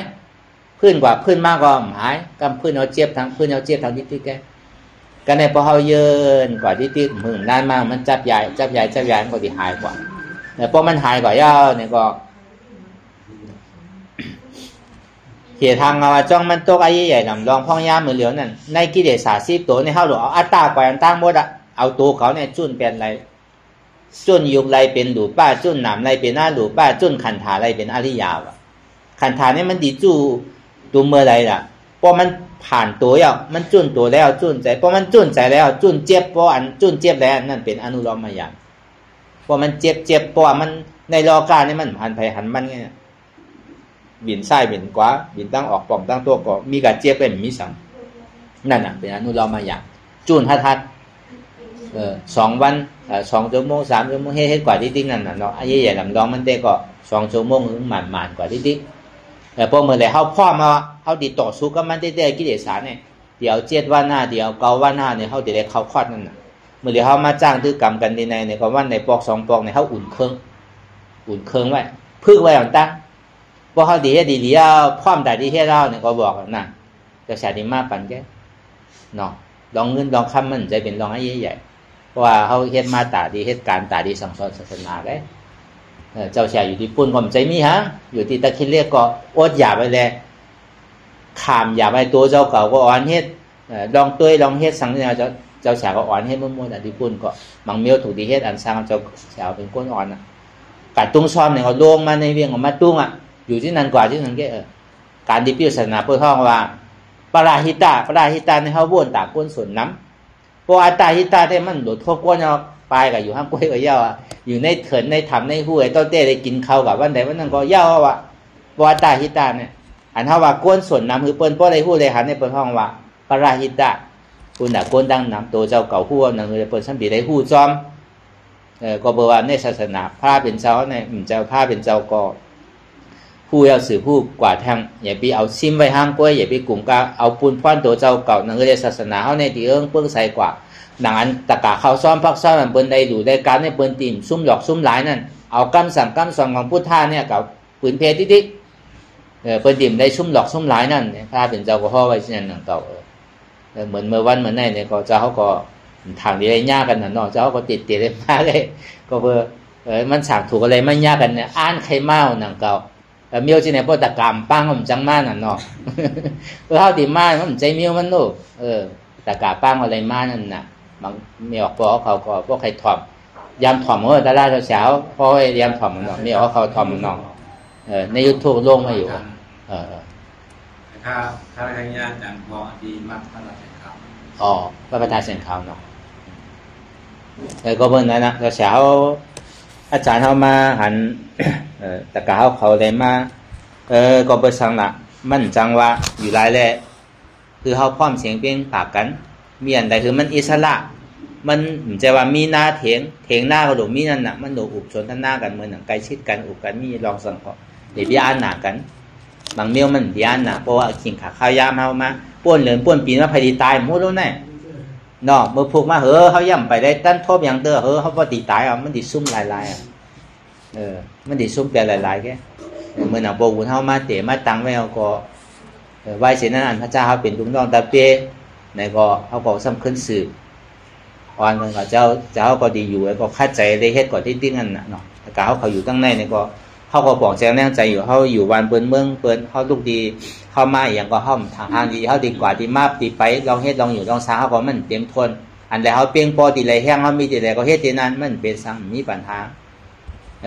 พื้นกว่าพื้นมากก็หายกำพื้นเอาเจ็บทางพื้นเอาเจ็บทางที่แกกันในพอเขาเยินกว่าที่มึงนานมากมันจับใหญ่ก็ดีหายกว่าแต่พอมันหายกว่าย่าเนี่ยก็เหตุทางเราจ้องมันตกไอ้ใหญ่ลำลองพ่องยามมือเหลียวนั่นในกิเลส30 ตัวในเขาหลวงเอาอัตตาไปอันตั้งหมดอะเอาตัวเขาเนี่ยจุ่นเป็นอะไรจุ่นยุกไรเป็นหลูป้าจุ่นหนามไรเป็นหน้าหลูป้าจุ่นขันธาไรเป็นอริยาวะขันธาเนี่ยมันดีจู่ตัวเมื่อไรล่ะพอมันผ่านตัวแล้วมันจุ่นตัวแล้วจุ่นใจพอมันจุ่นใจแล้วจุ่นเจ็บพออันจุ่นเจ็บแล้วนั่นเป็นอนุโลมมายาพอมันเจ็บเพราะว่ามันในโลกาเนี่ยมันหันไปหันมันไงบินไส้บินขวาบินตั้งออกป่องตั้งตัวก็มีการเจ็บเป็นมีสังนั่นน่ะเป็นอนุโลมมายาจุ่นทัด2 วัน2 ชั่วโมง3 ชั่วโมงเฮ็ดกว่าที่นั่นน่ะเนาะไอ้ใหญ่ลำลองมันเตก็2 ชั่วโมงหมานกว่าที่แต่พอเมื่อไหร่เขาพ่อมาเขาติดต่อสู้กับมันได้กิเลสเนี่ยเดี๋ยว7 วันหน้าเดี๋ยว9 วันหน้าเนี่ยเขาจะได้เข้าคอดนั่นน่ะเมื่อไหร่เขามาจ้างถือกรรมกันในเนี่ยก็วันในปอก2 ปอกเนี่ยเขาอุ่นเครื่องไว้พึ่งไว้ต่างๆพอเขาดีพร้อมแต่ที่เฮ็ดเราเนี่ยก็บอกนั่นจะแสดงมาปั่นแกเนาะลองเงินลองคำมันใจเป็นลองไอ้ใหญ่เพราะว่าเขาเฮ็ดมาตาดีเฮ็ดการตาดีสั่งสอนศาสนาได้เจ้าชายอยู่ที่ปุ่นความใจมีฮะอยู่ที่ตะคิดเรียกก็อดอย่าไปเลยขามอย่าไปตัวเจ้าเก่าก็อ่อนเฮ็ดลองตัวลองเฮ็ดสั่งเนี่ยเจ้าชายก็อ่อนเฮ็ดมั่วๆแต่ที่ปุ่นก็บางเมียวถูกที่เฮ็ดอันสร้างเจ้าชายเป็นก้นอ่อนอ่ะกัดตุ้งซ้อมเนี่ยเขาลงมาในเวียงของมาตุ้งอ่ะอยู่ที่นั่นกว่าที่นั่นแกการดิพิวศาสนาเพื่อท่องว่าปราหิตาในเขาบ้วนตาก้นส่วนน้ำเพราะอัตตาหิตาได้มันโดดทั่วก้นเอาปลายกับอยู่ห้างกล้วยกับเย้าอ่ะอยู่ในเถินในถ้ำในห้วยต้นเต้ได้กินข้าวกับวันใดวันนั้นก็เย้าอ่ะเพราะอัตตาหิตาเนี่ยอันเท่าว่าก้นส่วนน้ำคือเปิ้นเพราะอะไรหู้เลยหันในเปิ้นห้องว่าปราหิตาคุณด่าก้นดังน้ำตัวเจ้าเก่าหู้นั่นคือเปิ้นสัมบีได้หู้จอมก็บอกว่าในศาสนาพระเป็นเจ้าเนี่ยเจ้าพระเป็นเจ้าก็ผู้เอาสื่อผู้กว่าทางอย่าไปเอาซิมไว้ห้างกล้วยอย่าไปกลุ่มก็เอาปูนป้อนตัวเจ้าเก่านั่นคือศาสนาเขาในที่เปิ้งใส่กว่าดังนั้นตะกะเขาซ้อมพักซ้อมมันเปิ้นได้ดูได้การในเปิ้นตีมซุ่มหลอกซุ่มหลายนั่นเอากำสั่งกำสอนของพุทธะเนี่ยกับปืนเพชรติ๊กเปิ้นตีมได้ซุ่มหลอกซุ่มหลายนั่นถ้าเป็นเจ้าก็ห่อไว้ที่นั่นนั่นเก่าเหมือนเมื่อวันเหมือนไหนเนี่ยก็เจ้าเขาก็ทางนี้ได้ยากกันนะเนาะเจ้าเขาก็ติดได้มาเลยก็เพื่อมันสั่งถูกอะไรไม่ยากกันเนี่ยอ่านใครเมานั่นเก่าเมียวที่ไหนพวกตะกามปังมันจังมานั่นเนาะเพราะเขาตีมามันใจเมียวมันโน่ตะกาปังอะไรมานั่นน่ะบางเมียวพอเขาก็พวกใครถ่อม ยามถ่อมเมื่อตลาดเช้าพอยามถ่อมเนาะนี่เขาถ่อมเนาะใน YouTube ลงมาอยู่ข้าราชการจังพอดีมากพระราชการอ๋อพระประธานเสียงข่าวเนาะก็เบิ่งนั้นนะเช้าอาจารย์เขามาหันตะกาเขาเลยมาก็เปิดสังละมันจังว่าอยู่หลายแหละคือเขาพร้อมเสียงเปลี่ยนปากกันมีอันใดคือมันอิสระมันจะว่ามีหน้าเถียงหน้าก็ดูมีนั่นน่ะมันดูอุบชนท่านหน้ากันเหมือนหนังใกล้ชิดกันอุบกันมีลองสังเคราะห์เดี๋ยวพี่อ่านหนากันบางเมียวมันพี่อ่านหนาเพราะว่าขิงขาข้าวยามเฮามาป้วนเหลือนป้วนปีนว่าภัยดีตายหมดแล้วแน่เนาะเมื่อพวกมาเขาย่ำไปได้ตั้นทบอย่างเด้อเขาพอตีตายมันติซุ่มลายมันติซุ่มแปลลายแค่เมื่อหนังโบกุนเขามาเตะมาตังไว้เขาก็ไหว้เสนานันพระเจ้าเขาเป็นลุงน้องตาเป้ในก็เขาก็ซ้ำขึ้นสื่ออ่อนกันกับเจ้าก็ดีอยู่แล้วก็คาดใจได้เฮ็ดก่อนที่ติ้งนั่นเนาะแต่กาเขาอยู่ตั้งในเนี่ยก็เขาก็บอกแจ้งแน่ใจอยู่เขาอยู่วันเปิ้นเมืองเปิ้นเขาลูกดีเข้ามาอย่างก็ห้อมทางดีเขาดีกว่าดีมากดีไปลองเฮ็ดลองอยู่ลองสร้างเขาก็มันเต็มทนอันใดเขาเพียงพอดีไรแห้งเขามีดีไรก็เฮ็ดที่นั้นมันเป็นสังมีปัญหา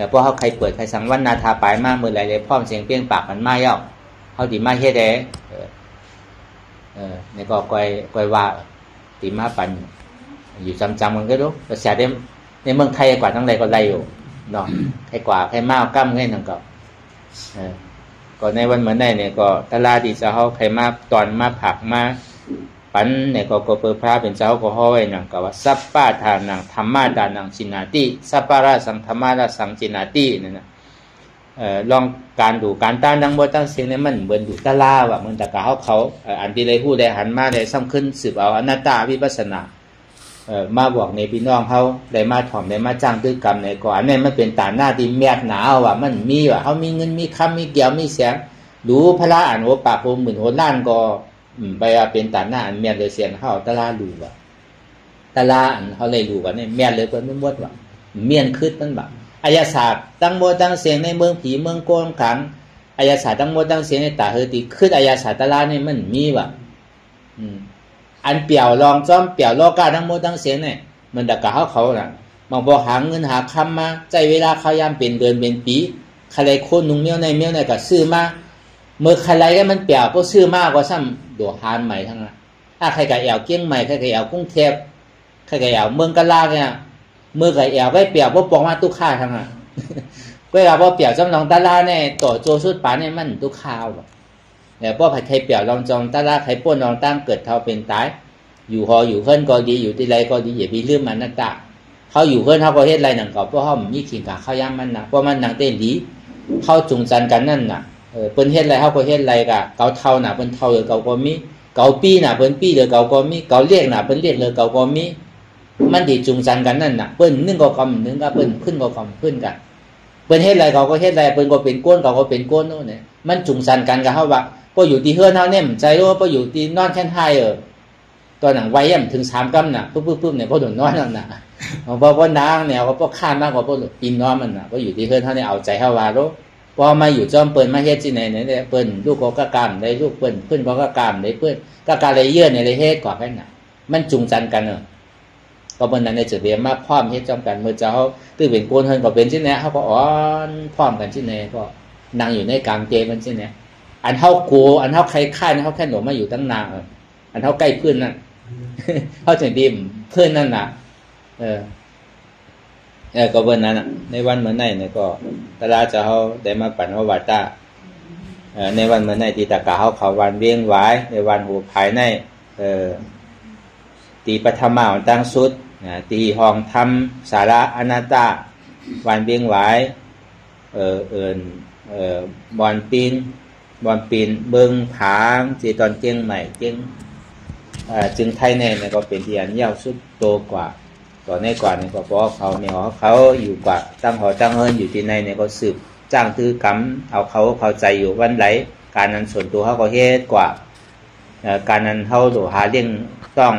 เพราะเขาใครเปิดใครสังวันนาทาปลายมากเมื่อไรเลยพร้อมเสียงเพียงปากมันมาเย้าเขาดีมาเฮ็ดเนี่ยก็ก้อยว่าดีมาปันอยู่จำมันก็รู้แต่เสียได้ในเมืองไทยกว่าทั้งไรก็ไรอยู่เนาะใครกว่าใครมากกั้มง่ายหนึ่งก็ในวันเหมือนได้เนี่ยก็ตลาดดีเจ้าเขาใครมาตอนมาผักมาปันเนี่ยก็เปิดพระเป็นเจ้าก็ห้อยหนังก็ว่าสัพพะทานังธรรมะดานังจินาติสัพพะราสังธรรมะราสังจินาตินั่นนะลองการดูการต้านดังบ่ตั้งเสียงเนี่ยมันเหมือนดูตลาดว่ามันตะกาเขาอันที่เลยพูดได้หันมาได้ซ้ำขึ้นสืบเอาอนัตตาวิปัสสนามาบอกในพี่น้องเขาได้มาถ่อมได้มาจ้างด้วยกรรมในก่อนเนี่ยมันเป็นตาหน้าที่แมกหนาว่ามันมีว่าเขามีเงินมีคำมีเกี่ยวมีเสียงดูพระอ่านหัวปากหัวหมื่นหัวล้านก็ไปเป็นตาหน้าอันแมกเลยเสียงเขาตลาดูว่าตลาอันเขาเลยดูว่าเนี่ยแมกเลยเพิ่นไม่หมดว่าเมียนคืดมันแบบอายศาสตร์ตั้งโมตั้งเสียงในเมืองผีเมืองโกงขังอายศาสตร์ตั้งโมตั้งเสียงในตาเฮติคืดอายศาสตร์ตลาเนี่ยมันมีว่าอันเปี่ยวลองจ้อมเปี่ยวโลกาทั้งหมดทั้งเสียงเนี่ยมันตะกะเขาน่ะมาบอกหาเงินหาคำมาใจเวลาเขายามเป็นเดือนเป็นปีใครโคนนุ่งเมี้ยวในก็ซื้อมาเมื่อใครก็มันเปี่ยวก็ซื้อมากกว่าซ้ำตัวหานใหม่ทั้งนั้นถ้าใครก็แอวเกี้ยงใหม่ใครก็แอวกุ้งเทพใครก็แอวเมืองกะลาเนี่ยเมื่อก็แอวไว้เปี่ยวบ่ปองมาตุค่าทั้งนั้นเวลาบ่เปี่ยวจำลองตะลาเนี่ยต่อโจสุดป่าเนี่ยมันตุค่าเนี่ยพวกใครเปี่ยวลองจองตลาดใครป้นลองตั้งเกิดเท่าเป็นตายอยู่หออยู่เพิ่นก็ดีอยู่ที่ไรก็ดีอย่าไปลืมมันนักตาเขาอยู่เพิ่นเขาก็เฮ็ดไรหนังก็เพราะเขามีขิงกะเขาย่างมันนะเพราะมันหนังเต้นดีเขาจุงจันกันนั่นน่ะเพิ่นเฮ็ดไรเขาก็เฮ็ดไรกะเกาเท่าน่ะเพิ่นเท่าเก่าก็มีเกาปีน่ะเพิ่นปีเดียวเก่าก็มีเกาเรียกน่ะเพิ่นเรียกเลยเก่าก็มีมันดีจุงจันกันนั่นน่ะเพิ่นนึงก็กำนึงก็เพิ่นขึ้นก็กำขึ้นกันเพิ่นเฮ็ดไรเขาก็เฮ็ดไรเพิ่นก็เป็นก้นเขาก็เป็นก้นโน่นเนี่ยมันจุงจันกันกับเขาว่าพออยู่ที่เฮือนเท่าเนี่ยใจรู้ว่าพออยู่ที่นอนแค่ไทยตอนหนังไว้ย่ำถึง3 กำน่ะปุ๊บเนี่ยพอโดนนอนนั่นน่ะพอนางเนี่ยพอข้ามมากกว่าพอปีนนอนมันน่ะพออยู่ที่เฮือนเท่าเนี่ยเอาใจเข้าวารู้พอมาอยู่จอมเปิ้นมาเฮ็ดที่ไหนเนี่ยเปิ้นลูกก็กามได้ลูกเปิ้นก็กามได้เปิ้นก็การเลยเยื่อเนี่ยเลยเฮ็ดกว่ากันน่ะมันจุงจันกันก็เปิ้นนั้นได้จะเรียนมาพร้อมเฮ็ดจอมกันเมื่อเจ้าเขาตื้อเป็นโกนเฮินก็เป็นที่ไหนเขาก็อ้อนพร้อมกันที่ไหนก็นั่งอยู่ในกลางเจมันที่ไหนอันเท่ากูอันเท่าใครฆ่าอันเท่าแค่หนูมาอยู่ตั้งนานอันเท่าใกล้เพื่อนนั่นเขาถึงดีเพื่อนนั่นน่ะก็วันนั้นในวันเหมือนไหนเนี่ยก็ตลาดจะเขาได้มาปั่นว่าวาตาในวันเหมือนไหนที่ตะกาเขาวันเวียงไว้ในวันหูภายในตีปฐมาตั้งสุดตีห้องทำสาระอนัตตาวันเวียงไว้บอนปีนเบิ้งผางจีตอนเก่งใหม่เก่งจึงไทยเนี่ยก็เป็นที่อันยาวสุดโตกว่าต่อในกว่าเนี่ยก็เพราะเขาเนี่ยเขาอยู่กว่าตั้งหอตั้งเฮินอยู่ที่ในเนี่ยก็สืบจ้างถือกรรมเอาเขาเข้าใจอยู่วันไหลการนั้นส่วนตัวเขาก็เฮ็ดกว่าการนั้นเขาตัวหาเรื่องต้อง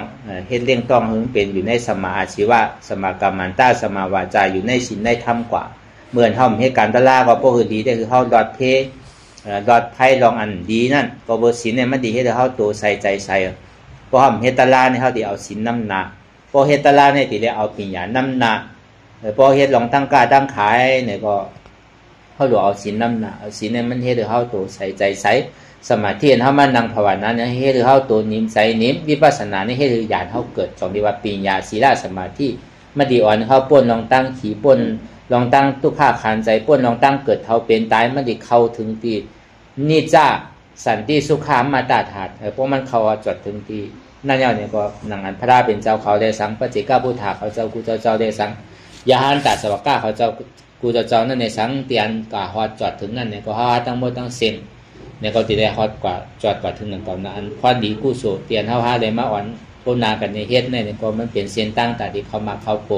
เฮ็ดเรื่องต้องหึงเป็นอยู่ในสมาอาชีวะสมากรรมันตาสมาวาจาอยู่ในศีลในธรรมกว่าเหมือนเขาเฮ็ดการตลาก็พวกคือดีได้คือเขาดอดเพดอดไพ่ลองอันดีนั่นก็บ่ศีลเนี่ยมันดีให้เขาตัวใส่ใจใส่พอเฮ็ดตลาเนี่ยเขาสิเอาศีลนำหน้าพอเฮ็ดตลาเนี่ยสิได้เอาปัญญานำหน้า พอเฮ็ดลองตั้งกล้าตั้งขายเนี่ยก็เขาหลวเอาศีลนำหนาเอาศีลเนี่ยมันเฮ็ดให้เฮาตัวใส่ใจใส่สมาธิเฮามานั่งภาวนาเนี่ยเฮ็ดให้เฮาตัวนิ่มใสนิ่มวิปัสสนานี่เฮ็ดให้ญาณเฮาเกิด2ที่ว่าปัญญาศีลสมาธิมันดีอ่อนเฮาป่นลองตั้งขี่ป่นลองตั้งทุกภาคขันใจป่นลองตั้งเกิดเฮาเป็นตายมันได้เข้าถึงที่นิจจาสันติสุขามาตาธาตุเพราะมันเข้าจดถึงที่นั่นแล้วเนี่ยก็หนังอันพระราเป็นเจ้าเขาได้สังปัจเจกพุทธาเขาเจ้ากูเจ้าได้สังยาหันตัดสวากาเขาเจ้ากูเจ้านั่นในสังเตียนกาฮอดจอดถึงนั่นเนี่ยก็ฮอดทั้งหมดทั้งสิ้นเนี่ยก็ติได้ฮอดกว่าจอดกว่าถึงนั่นก่อนนั้นความดีกู้โสเตียนเฮาหาได้มาอ่อนโพนากันในเฮ็ดเนี่ยก็มันเป็นเส้นตั้งแต่ที่เขามาเข้าโป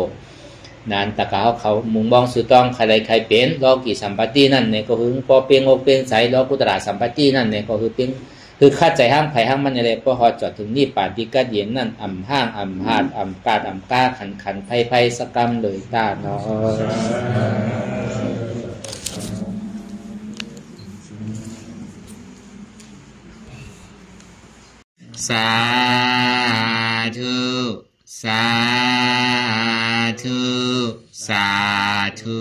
นานตะกาเขามุงมองสุต้องใครใครเป็นโลกีสัมปตินั่นเนี่ยก็คือพอเปียงอกเปียงใสโลกุตระสัมปตินั่นเนี่ยก็คือเปียงคือคาดใจห้างไผ่ห้างมันอะไรพอฮอดจอดถึงนี่ป่านที่กัดเย็นนั่นอ่ำห้างอ่ำหาดอ่ำกาดอ่ำก้าขันไผ่สกรรมเลยตาเนาะสาธุสาธุสาธุ